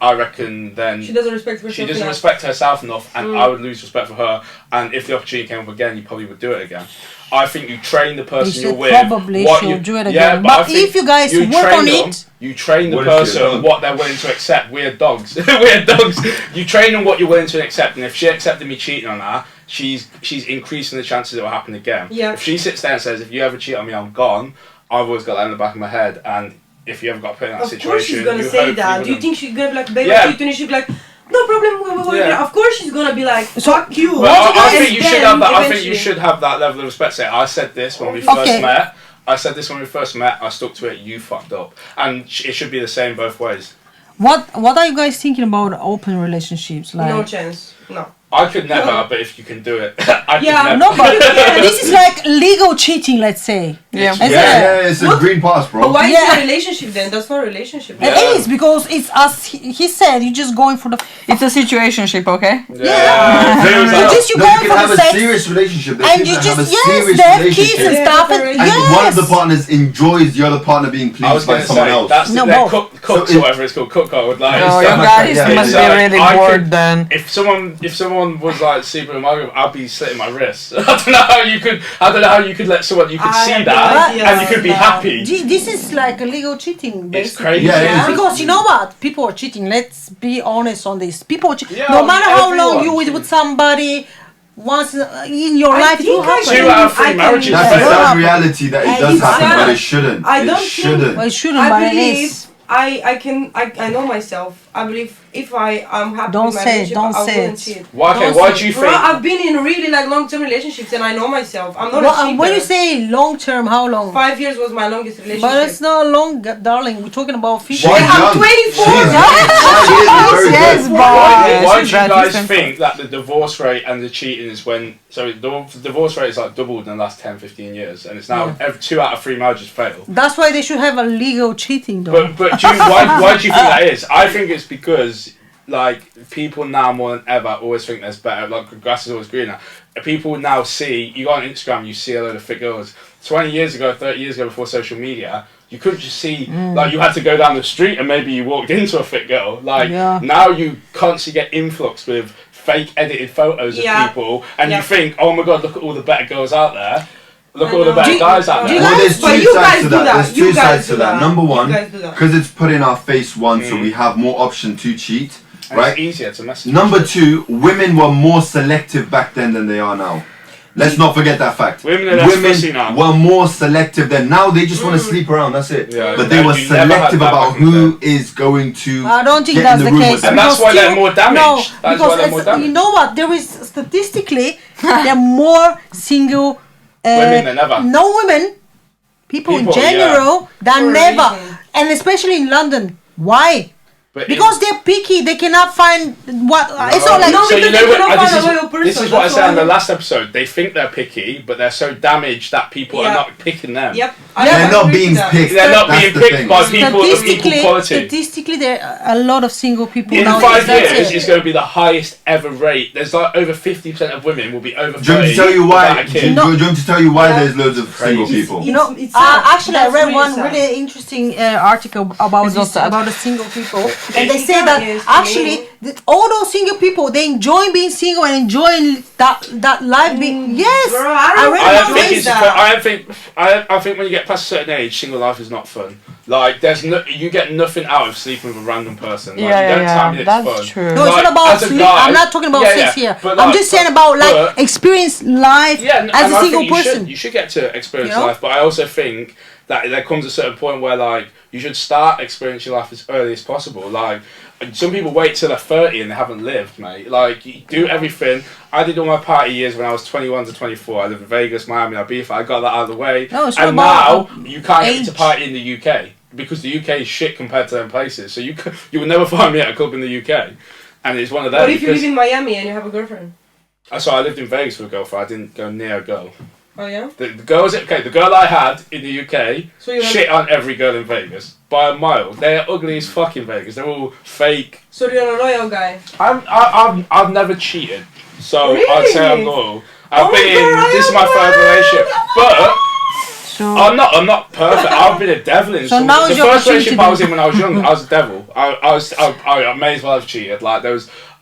Speaker 3: I reckon then
Speaker 1: She doesn't respect herself.
Speaker 3: she doesn't
Speaker 1: enough.
Speaker 3: respect herself enough, and I would lose respect for her. And if the opportunity came up again, you probably would do it again. I think you train the
Speaker 5: You
Speaker 3: person you're
Speaker 5: should
Speaker 3: with.
Speaker 5: probably
Speaker 3: what
Speaker 5: should
Speaker 3: you-
Speaker 5: do it
Speaker 3: Yeah,
Speaker 5: again.
Speaker 3: but I
Speaker 5: But
Speaker 3: think
Speaker 5: if you guys work
Speaker 3: train
Speaker 5: on
Speaker 3: them,
Speaker 5: it,
Speaker 3: you train the
Speaker 2: What if you're
Speaker 3: person
Speaker 2: dog?
Speaker 3: what they're willing to accept. We're dogs. We're dogs. You train them what you're willing to accept, and if she accepted me cheating on her, she's increasing the chances it will happen again.
Speaker 1: Yeah.
Speaker 3: If she sits there and says, "If you ever cheat on me, I'm gone," I've always got that in the back of my head, and if you ever got put in that
Speaker 1: Of
Speaker 3: situation,
Speaker 1: course she's gonna
Speaker 3: you
Speaker 1: say
Speaker 3: hopefully
Speaker 1: that. Do you
Speaker 3: wouldn't.
Speaker 1: think she's gonna be like, baby,
Speaker 3: Yeah.
Speaker 1: cheat on you? She's like, no problem.
Speaker 3: Yeah.
Speaker 1: Of course she's gonna be like, fuck you.
Speaker 3: Well, I
Speaker 1: And
Speaker 3: think you should
Speaker 1: then
Speaker 3: have that. I think
Speaker 1: eventually-
Speaker 3: you should have that level of respect. Say, I said this when we
Speaker 5: Okay.
Speaker 3: first met. I said this when we first met. I stuck to it. You fucked up, and it should be the same both ways.
Speaker 5: what are you guys thinking about open relationships? Like
Speaker 1: No chance. No.
Speaker 3: I could never, but if you can do it, I could
Speaker 1: Yeah,
Speaker 3: never.
Speaker 5: no, but this is like legal cheating. Let's say.
Speaker 4: yeah.
Speaker 5: Is
Speaker 2: Yeah, it's a
Speaker 1: What?
Speaker 2: green pass, bro.
Speaker 1: But why
Speaker 5: Yeah.
Speaker 1: is it a relationship then? That's not a relationship.
Speaker 3: Yeah.
Speaker 5: It is because it's as he said. You're just going for the.
Speaker 4: It's a situationship, okay?
Speaker 3: Yeah.
Speaker 2: No,
Speaker 5: So just you
Speaker 2: no,
Speaker 5: going
Speaker 2: you
Speaker 5: for
Speaker 2: can have
Speaker 5: the
Speaker 2: a
Speaker 5: sex,
Speaker 2: serious relationship. There's
Speaker 5: and
Speaker 2: people
Speaker 5: you
Speaker 2: that have
Speaker 5: just
Speaker 2: a serious
Speaker 5: they have kids
Speaker 2: relationship.
Speaker 5: and
Speaker 1: Yeah,
Speaker 5: stuff,
Speaker 1: that's
Speaker 5: and
Speaker 1: very-
Speaker 2: And one of the
Speaker 5: yes.
Speaker 2: partners enjoys the other partner being
Speaker 3: I was
Speaker 2: pleased
Speaker 3: going
Speaker 2: by
Speaker 3: to
Speaker 2: someone
Speaker 3: say
Speaker 2: else.
Speaker 3: that's
Speaker 5: No,
Speaker 3: they're
Speaker 5: both.
Speaker 3: cooks
Speaker 2: So
Speaker 3: or whatever it's called, cookcode. Like,
Speaker 4: No,
Speaker 3: it's
Speaker 4: you
Speaker 3: like-
Speaker 4: guys
Speaker 2: yeah,
Speaker 4: must
Speaker 2: yeah.
Speaker 4: be really
Speaker 3: I
Speaker 4: bored
Speaker 3: could-
Speaker 4: then.
Speaker 3: If someone was like super Mario, I'd be slitting my wrists. I don't know how you could. I don't know how you could let someone. You could
Speaker 1: I
Speaker 3: see
Speaker 1: have no
Speaker 3: that,
Speaker 1: idea.
Speaker 3: and you could be
Speaker 1: No.
Speaker 3: happy.
Speaker 5: This is like a legal cheating. Basically.
Speaker 3: crazy.
Speaker 2: Yeah, it is.
Speaker 5: Because you know what? People are cheating. Let's be honest on this. People are
Speaker 3: Yeah,
Speaker 5: no matter how
Speaker 3: everyone
Speaker 5: long you with
Speaker 3: cheats.
Speaker 5: somebody, once in your
Speaker 1: I
Speaker 5: life it will
Speaker 1: think I
Speaker 5: happen.
Speaker 3: Two out of three
Speaker 1: I can-
Speaker 3: marriages
Speaker 2: That's
Speaker 3: fail.
Speaker 2: a
Speaker 5: Yeah.
Speaker 2: sad reality that it
Speaker 5: And
Speaker 2: does
Speaker 5: it's
Speaker 2: happen,
Speaker 1: sad.
Speaker 2: but it shouldn't.
Speaker 1: I
Speaker 2: It
Speaker 1: don't think-
Speaker 2: shouldn't.
Speaker 5: Well, it shouldn't,
Speaker 1: I
Speaker 5: but it
Speaker 1: believe
Speaker 5: is.
Speaker 1: I know myself. I believe if I am happy
Speaker 5: Don't
Speaker 1: with my
Speaker 5: say it,
Speaker 1: relationship,
Speaker 5: don't
Speaker 1: I
Speaker 5: say
Speaker 1: wouldn't
Speaker 5: it.
Speaker 1: cheat.
Speaker 3: Why? Okay,
Speaker 5: Don't
Speaker 3: why
Speaker 5: say-
Speaker 3: do you
Speaker 1: Bro,
Speaker 3: think?
Speaker 1: I've been in really like long-term relationships and I know myself. I'm not a
Speaker 5: Well,
Speaker 1: cheater.
Speaker 5: when you say long term, how long?
Speaker 1: 5 years was my longest relationship.
Speaker 5: But it's not long, darling. We're talking about 50.
Speaker 2: She's
Speaker 3: Why-
Speaker 1: I'm
Speaker 2: young.
Speaker 1: 24.
Speaker 2: She's young. 5 years is very
Speaker 4: Yes,
Speaker 2: good.
Speaker 4: but
Speaker 3: Why
Speaker 4: she's
Speaker 3: do you
Speaker 4: right,
Speaker 3: guys
Speaker 4: listen.
Speaker 3: think that the divorce rate and the cheating is when... So the divorce rate is like doubled in the last 10, 15 years. And it's now 2 out of 3 marriages fail.
Speaker 5: That's why they should have a legal cheating, though.
Speaker 3: But do you, why do you think that is? I think it's because like people now more than ever always think there's better. Like the grass is always greener. People now see, you go on Instagram, you see a load of fit girls. 20 years ago, 30 years ago, before social media, you couldn't just see like you had to go down the street and maybe you walked into a fit girl. Like
Speaker 5: Yeah.
Speaker 3: now you constantly get influx with fake edited photos of
Speaker 1: Yeah.
Speaker 3: people, and
Speaker 1: Yeah.
Speaker 3: you think, oh my god, look at all the better girls out there. Look at all the
Speaker 1: know.
Speaker 3: better
Speaker 1: Do-
Speaker 3: guys out
Speaker 1: do
Speaker 3: there.
Speaker 1: you
Speaker 2: Well,
Speaker 1: guys-
Speaker 2: there's
Speaker 1: but
Speaker 2: two
Speaker 1: you
Speaker 2: sides
Speaker 1: guys
Speaker 2: to
Speaker 1: do
Speaker 2: that.
Speaker 1: that.
Speaker 2: There's
Speaker 1: You
Speaker 2: two
Speaker 1: guys
Speaker 2: sides
Speaker 1: do
Speaker 2: to that.
Speaker 1: that.
Speaker 2: Number
Speaker 1: You
Speaker 2: one,
Speaker 1: guys do that.
Speaker 2: because it's put in our face once, so we have more option to cheat.
Speaker 3: And
Speaker 2: right?
Speaker 3: It's easier to message.
Speaker 2: Number 2, women were more selective back then than they are now. Let's not forget that fact.
Speaker 3: Women are less fussy now.
Speaker 2: were more selective then. Now they just want to sleep around. That's it.
Speaker 3: Yeah,
Speaker 2: but they were
Speaker 3: you never had
Speaker 2: selective
Speaker 3: that
Speaker 2: about
Speaker 3: back in the
Speaker 2: who is going to.
Speaker 5: I don't think
Speaker 2: get
Speaker 5: that's
Speaker 2: in
Speaker 5: the
Speaker 2: room
Speaker 5: case.
Speaker 2: with them.
Speaker 3: And that's
Speaker 5: Because
Speaker 3: why they're more damaged.
Speaker 5: No,
Speaker 3: That's why
Speaker 5: because
Speaker 3: they're more damaged.
Speaker 5: you know what? There is statistically there are more single
Speaker 3: Women than ever.
Speaker 5: no women people in
Speaker 3: People,
Speaker 5: general
Speaker 1: For
Speaker 5: than
Speaker 1: a
Speaker 5: never,
Speaker 1: reason.
Speaker 5: and especially in London. Why?
Speaker 3: But
Speaker 5: Because they're picky. They cannot find what. It's not like
Speaker 1: No,
Speaker 3: so
Speaker 1: because
Speaker 3: you
Speaker 1: they
Speaker 3: know what?
Speaker 1: cannot
Speaker 3: This
Speaker 1: find a loyal
Speaker 3: is,
Speaker 1: person,
Speaker 3: this is what I
Speaker 1: that's
Speaker 3: said in the
Speaker 1: why.
Speaker 3: last episode. They think they're picky, but they're so damaged that people are
Speaker 1: Yeah.
Speaker 3: not picking them.
Speaker 1: Yep.
Speaker 2: They're not
Speaker 1: agree
Speaker 2: being
Speaker 1: to that.
Speaker 2: picked.
Speaker 3: They're not
Speaker 2: That's
Speaker 3: being
Speaker 2: the
Speaker 3: picked
Speaker 2: thing.
Speaker 3: by people of equal quality.
Speaker 5: Statistically, there are a lot of single people
Speaker 3: In
Speaker 5: now.
Speaker 3: 5
Speaker 5: That's
Speaker 3: years,
Speaker 5: it.
Speaker 3: it's going to be the highest ever rate. There's like over 50% of women will be over 30.
Speaker 2: Do you want me to tell you why?
Speaker 3: without a
Speaker 2: Do
Speaker 3: kid.
Speaker 2: you want me to tell you why
Speaker 1: Yeah.
Speaker 2: there's loads of single
Speaker 3: Crazy.
Speaker 2: people?
Speaker 5: You know,
Speaker 1: It's sad.
Speaker 5: actually, I
Speaker 1: That's
Speaker 5: read
Speaker 1: really
Speaker 5: one
Speaker 1: sad.
Speaker 5: really interesting article about
Speaker 4: It's not
Speaker 5: this,
Speaker 4: sad.
Speaker 5: about the single people, and they
Speaker 1: It
Speaker 5: say
Speaker 1: kinda
Speaker 5: that
Speaker 1: is to
Speaker 5: actually
Speaker 1: me.
Speaker 5: all those single people they enjoy being single and enjoying that life. Being yes,
Speaker 1: Bro, I don't
Speaker 5: read
Speaker 3: I
Speaker 5: about
Speaker 3: don't think
Speaker 1: enjoy
Speaker 3: it's.
Speaker 1: that.
Speaker 3: I think when you get past a certain age, single life is not fun. Like you get nothing out of sleeping with a random person. Like, you don't tell me it's
Speaker 4: that's
Speaker 3: fun.
Speaker 4: true.
Speaker 5: No, it's
Speaker 3: Like,
Speaker 5: not about
Speaker 3: as a
Speaker 5: sleep.
Speaker 3: guy-
Speaker 5: I'm not talking about
Speaker 3: Yeah,
Speaker 5: sex
Speaker 3: yeah,
Speaker 5: here.
Speaker 3: but
Speaker 5: I'm
Speaker 3: like-
Speaker 5: just saying about like
Speaker 3: but-
Speaker 5: experience life
Speaker 3: Yeah,
Speaker 5: as
Speaker 3: and
Speaker 5: a
Speaker 3: I
Speaker 5: single
Speaker 3: think
Speaker 5: person.
Speaker 3: you should get to experience
Speaker 5: You know?
Speaker 3: life, but I also think that there comes a certain point where like you should start experiencing life as early as possible. Like some people wait till they're 30 and they haven't lived, mate. Like you do everything. I did all my party years when I was 21 to 24. I lived in Vegas, Miami, Ibiza. I got that out of the way.
Speaker 5: No, it's not
Speaker 3: and
Speaker 5: about
Speaker 3: now you can't get
Speaker 5: age.
Speaker 3: to party in the UK because the UK is shit compared to them places. So you will never find me at a club in the UK, and it's one of them.
Speaker 1: What if you
Speaker 3: because-
Speaker 1: live in Miami and you have a girlfriend?
Speaker 3: So I lived in Vegas with a girlfriend. I didn't go near a girl.
Speaker 1: Oh yeah.
Speaker 3: The girl I had in the UK
Speaker 1: So you have,
Speaker 3: shit on every girl in Vegas by a mile. They're ugly as fuck in Vegas. They're all fake.
Speaker 1: so you're a loyal guy.
Speaker 3: I've never cheated, so I'd say I'm
Speaker 1: Really?
Speaker 3: loyal.
Speaker 1: Oh
Speaker 3: I've
Speaker 1: my
Speaker 3: been
Speaker 1: God,
Speaker 3: this is
Speaker 1: I
Speaker 3: my
Speaker 1: am
Speaker 3: third
Speaker 1: loyal.
Speaker 3: relationship, but
Speaker 5: So
Speaker 3: I'm not perfect. I've been a devil in
Speaker 5: So
Speaker 3: some.
Speaker 5: now
Speaker 3: The
Speaker 5: is your
Speaker 3: first relationship I was
Speaker 5: opportunity.
Speaker 3: in when I was young, I was a devil. I may as well have cheated. Like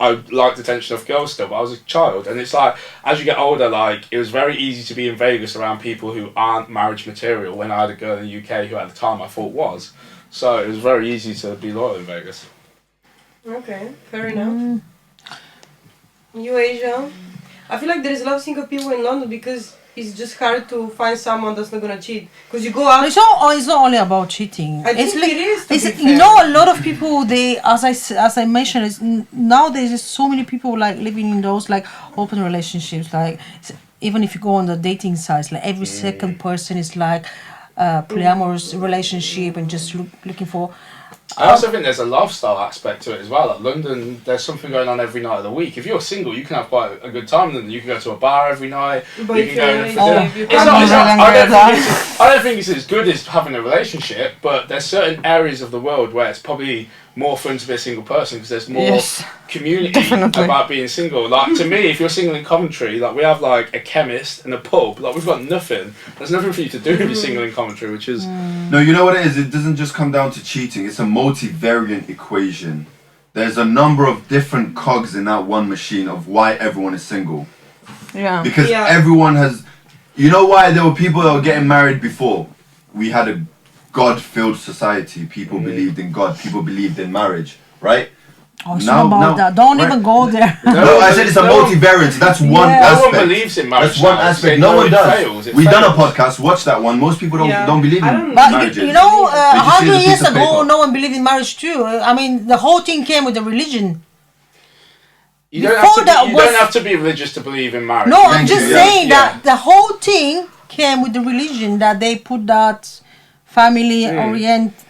Speaker 3: I liked the attention of girls still, but I was a child, and it's like as you get older, like it was very easy to be in Vegas around people who aren't marriage material. When I had a girl in the UK who at the time I thought was, so it was very easy to be loyal in Vegas.
Speaker 1: Okay, fair enough. You, Asia? I feel like there is a lot of single people in London because it's just hard to find someone that's not gonna cheat. Because you go out.
Speaker 5: it's not only about cheating.
Speaker 1: I
Speaker 5: It's
Speaker 1: think
Speaker 5: like,
Speaker 1: it is, to
Speaker 5: it's,
Speaker 1: be
Speaker 5: you
Speaker 1: fair.
Speaker 5: know, a lot of people they as I mentioned, nowadays there's so many people like living in those like open relationships. Like even if you go on the dating sites, like every second person is like polyamorous relationship and just looking for.
Speaker 3: I also think there's a lifestyle aspect to it as well. Like London, there's something going on every night of the week. If you're single, you can have quite a good time in London. You can go to a bar every night.
Speaker 1: But
Speaker 3: you
Speaker 1: if
Speaker 3: can go
Speaker 1: you're
Speaker 3: in
Speaker 1: in
Speaker 3: for
Speaker 1: a
Speaker 3: dinner.
Speaker 1: relationship,
Speaker 3: It's not,
Speaker 4: that.
Speaker 3: I don't think it's as good as having a relationship, but there's certain areas of the world where it's probably more fun to be a single person because there's more
Speaker 4: Yes,
Speaker 3: community
Speaker 4: definitely.
Speaker 3: about being single. Like to me, if you're single in Coventry, like we have like a chemist and a pub. Like we've got nothing. There's nothing for you to do if you're single in Coventry, which is
Speaker 2: No, you know what it is? It doesn't just come down to cheating. It's a multivariant equation. There's a number of different cogs in that one machine of why everyone is single.
Speaker 4: Yeah.
Speaker 2: Because
Speaker 1: Yeah.
Speaker 2: everyone has... You know why there were people that were getting married before? We had a God-filled society. People believed in God. People believed in marriage, right?
Speaker 5: Oh, it's
Speaker 2: Now-
Speaker 5: not about
Speaker 2: now-
Speaker 5: that. Don't
Speaker 2: right.
Speaker 5: even go there.
Speaker 2: No, I said it's a
Speaker 3: No one-
Speaker 2: multivariant. That's one
Speaker 5: Yeah.
Speaker 3: no
Speaker 2: aspect.
Speaker 3: one believes in marriage.
Speaker 2: That's one
Speaker 3: now.
Speaker 2: aspect.
Speaker 3: They
Speaker 2: No
Speaker 3: know
Speaker 2: one
Speaker 3: it
Speaker 2: does.
Speaker 3: fails. It
Speaker 2: We've done a
Speaker 3: fails.
Speaker 2: podcast. Watch that one. Most people
Speaker 1: Yeah.
Speaker 2: don't believe in
Speaker 1: I don't-
Speaker 5: But
Speaker 2: marriages.
Speaker 5: you know,
Speaker 2: They just see
Speaker 5: 100
Speaker 2: the
Speaker 5: years
Speaker 2: piece of
Speaker 5: ago,
Speaker 2: paper.
Speaker 5: no one believed in marriage too. I mean, the whole thing came with the religion.
Speaker 3: You don't, have
Speaker 5: Before
Speaker 3: to,
Speaker 5: that
Speaker 3: you
Speaker 5: was-
Speaker 3: don't have to be religious to believe in marriage.
Speaker 5: No, I'm
Speaker 2: Thank
Speaker 5: just
Speaker 2: you, yeah.
Speaker 5: saying
Speaker 3: Yeah.
Speaker 5: that the whole thing came with the religion that they put that family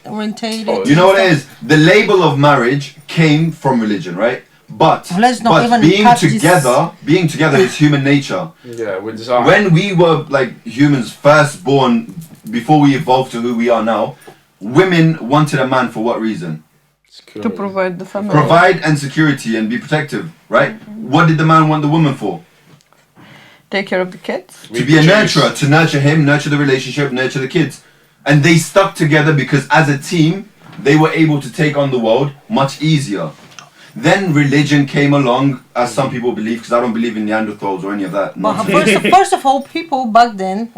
Speaker 5: orientated.
Speaker 3: Oh,
Speaker 2: You know what it is? The label of marriage came from religion, right? But
Speaker 5: Let's not even
Speaker 2: being
Speaker 5: touch this.
Speaker 2: together is human nature.
Speaker 3: Yeah, we're designed.
Speaker 2: When we were like humans first born, before we evolved to who we are now, women wanted a man for what reason?
Speaker 4: To provide the family.
Speaker 2: Provide and security and be protective, right? What did the man want the woman for?
Speaker 4: Take care of the kids.
Speaker 2: To be a nurturer, to nurture him, nurture the relationship, nurture the kids. And they stuck together because as a team, they were able to take on the world much easier. Then religion came along, as some people believe, because I don't believe in Neanderthals or any of that.
Speaker 5: But
Speaker 2: nonsense.
Speaker 5: first of all, people back then,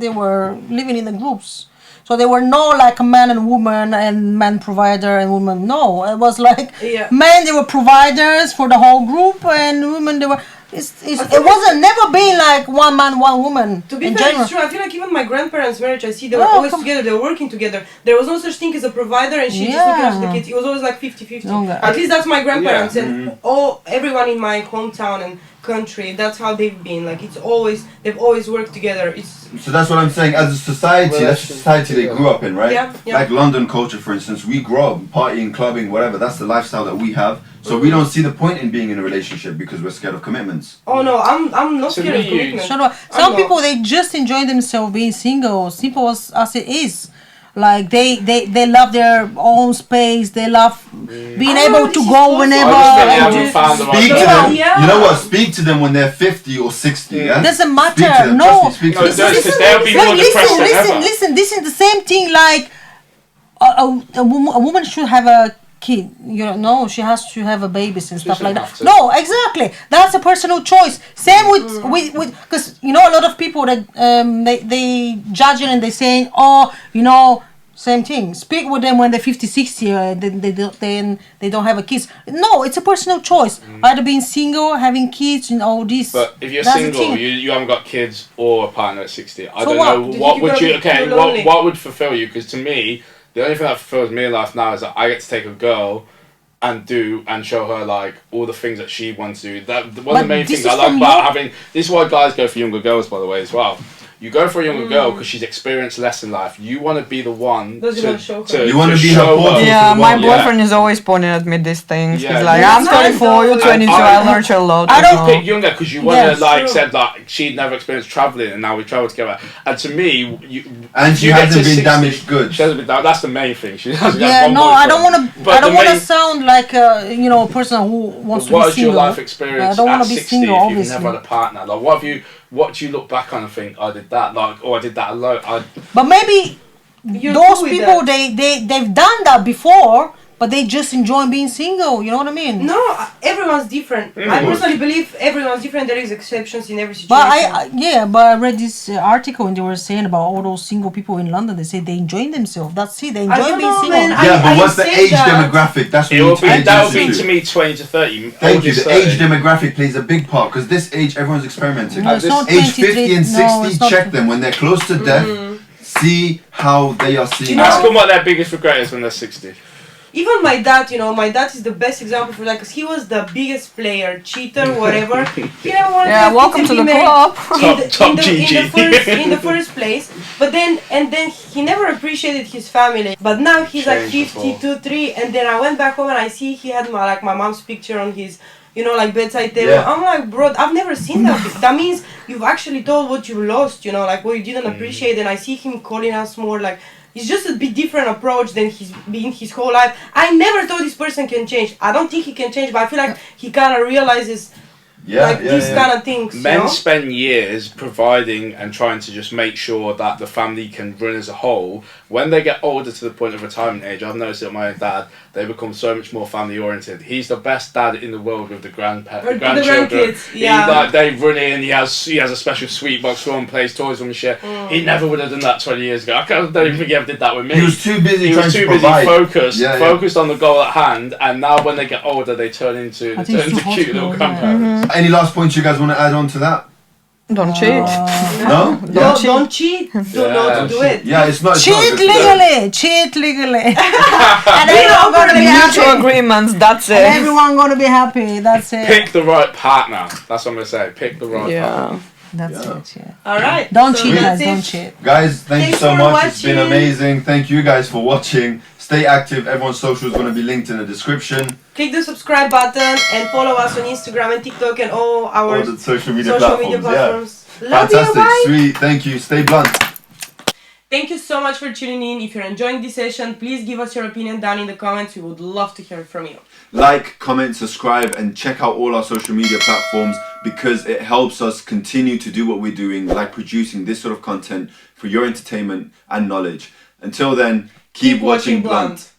Speaker 5: they were living in the groups. So there were no like a man and woman and man provider and woman. No, it was like men, they were providers for the whole group, and women, they were. It wasn't never been like one man, one woman.
Speaker 1: To be fair, it's true. I feel like even my grandparents' marriage, I see they were always together, they were working together. There was no such thing as a provider and she just looking after the kids. It was always like 50-50. At least that's my grandparents and everyone in my hometown and country, that's how they've been. Like they've always worked together.
Speaker 2: So that's what I'm saying. As a society, that's the society they grew up in, right?
Speaker 1: Yeah.
Speaker 2: Like London culture, for instance, we grow up partying, clubbing, whatever. That's the lifestyle that we have. So we don't see the point in being in a relationship because we're scared of commitments.
Speaker 1: Oh no, I'm not scared of commitment.
Speaker 5: Some people, they just enjoy themselves being single, simple as it is. Like they love their own space. They love being able to go whenever.
Speaker 2: Speak to them. You know what? Speak to them when they're 50 or 60. Yeah.
Speaker 5: Doesn't matter.
Speaker 2: Speak to them.
Speaker 5: No.
Speaker 2: Speak to them.
Speaker 5: Listen. This is the same thing. Like a woman should have a kid. You know, she has to have a babies and stuff like that. No, exactly. That's a personal choice. Same with because you know a lot of people that they judge it and they saying, oh, you know, same thing. Speak with them when they're 50, 60, then they don't have a kids. No, it's a personal choice. Either being single, having kids, and all this.
Speaker 3: But if you're single, you haven't got kids or a partner at 60. I don't know what would you. Okay, what would fulfill you? Because to me, the only thing that fulfills me in life now is that I get to take a girl and show her like all the things that she wants to do. That one of the main things I like about having. This is why guys go for younger girls, by the way, as well. You go for a younger girl because she's experienced less in life. You want to be the one to
Speaker 2: you want to be her portal.
Speaker 4: Yeah, my boyfriend is always pointing at me these things. He's like, I'm 24, you're 22, I learned a lot.
Speaker 3: I don't pick younger because you want to said like she'd never experienced traveling and now we travel together. And to me,
Speaker 2: she hasn't been damaged goods.
Speaker 3: She hasn't been damaged. That's the main thing. She hasn't
Speaker 5: I don't want to sound like a person who wants to be single.
Speaker 3: What is your life experience at 60
Speaker 5: single,
Speaker 3: if you've never had a partner? Like what do you look back on and think, I did that, like, I did that alone.
Speaker 5: But maybe those people, they've done that before, but they just enjoy being single, you know what I mean?
Speaker 1: No, everyone's different. I personally believe everyone's different. There is exceptions in every situation.
Speaker 5: But I read this article and they were saying about all those single people in London. They say they enjoying themselves. That's it. They enjoy being single.
Speaker 2: But what's the age demographic? That's what
Speaker 3: that would be to me 20 to 30.
Speaker 2: Thank you. The age demographic plays a big part because this age everyone's experimenting.
Speaker 5: No,
Speaker 2: age 50 and 60, check them when they're close to death. See how they are seeing.
Speaker 3: Ask them what their biggest regret is when they're 60.
Speaker 1: Even my dad, my dad is the best example for that because he was the biggest player, cheater, whatever. He never wanted to have
Speaker 4: welcome to the club.
Speaker 1: in the first place. But then he never appreciated his family. But now he's like 52, 3, and then I went back home and I see he had my mom's picture on his, bedside table. Yeah. I'm like, bro, I've never seen that. That means you've actually told what you lost, like what you didn't appreciate. And I see him calling us more like. It's just a bit different approach than he's been his whole life. I never thought this person can change. I don't think he can change, but I feel like he kind of realizes these kind of things.
Speaker 3: Men spend years providing and trying to just make sure that the family can run as a whole. When they get older to the point of retirement age, I've noticed it with my own dad, they become so much more family oriented. He's the best dad in the world with the grandchildren. They run in, he has a special sweet box for them, plays toys with them and shit. He never would have done that 20 years ago. I don't even think he ever did that with me.
Speaker 2: He was too busy
Speaker 3: focused on the goal at hand, and now when they get older they turn into cute little grandparents.
Speaker 2: Any last points you guys want to add on to that?
Speaker 4: Don't cheat.
Speaker 2: No?
Speaker 1: Don't cheat. Don't know to do it.
Speaker 2: Yeah, it's not.
Speaker 5: Cheat legally.
Speaker 4: And everyone gonna be mutual agreements. That's it.
Speaker 5: And everyone gonna be happy. That's it.
Speaker 3: Pick the right partner. That's what I'm gonna say. Pick the right partner.
Speaker 5: That's it. Yeah.
Speaker 1: All right.
Speaker 5: Don't cheat, guys. Don't cheat.
Speaker 2: Guys, thank you so much. It's been amazing. Thank you guys for watching. Stay active. Everyone's social is going to be linked in the description.
Speaker 1: Click the subscribe button and follow us on Instagram and TikTok and all the
Speaker 2: social media platforms.
Speaker 1: Yeah. Love
Speaker 2: Fantastic.
Speaker 1: You, bye.
Speaker 2: Sweet. Thank you. Stay blunt.
Speaker 1: Thank you so much for tuning in. If you're enjoying this session, please give us your opinion down in the comments. We would love to hear from you.
Speaker 2: Like, comment, subscribe, and check out all our social media platforms because it helps us continue to do what we're doing, like producing this sort of content for your entertainment and knowledge. Until then, keep watching Blunt.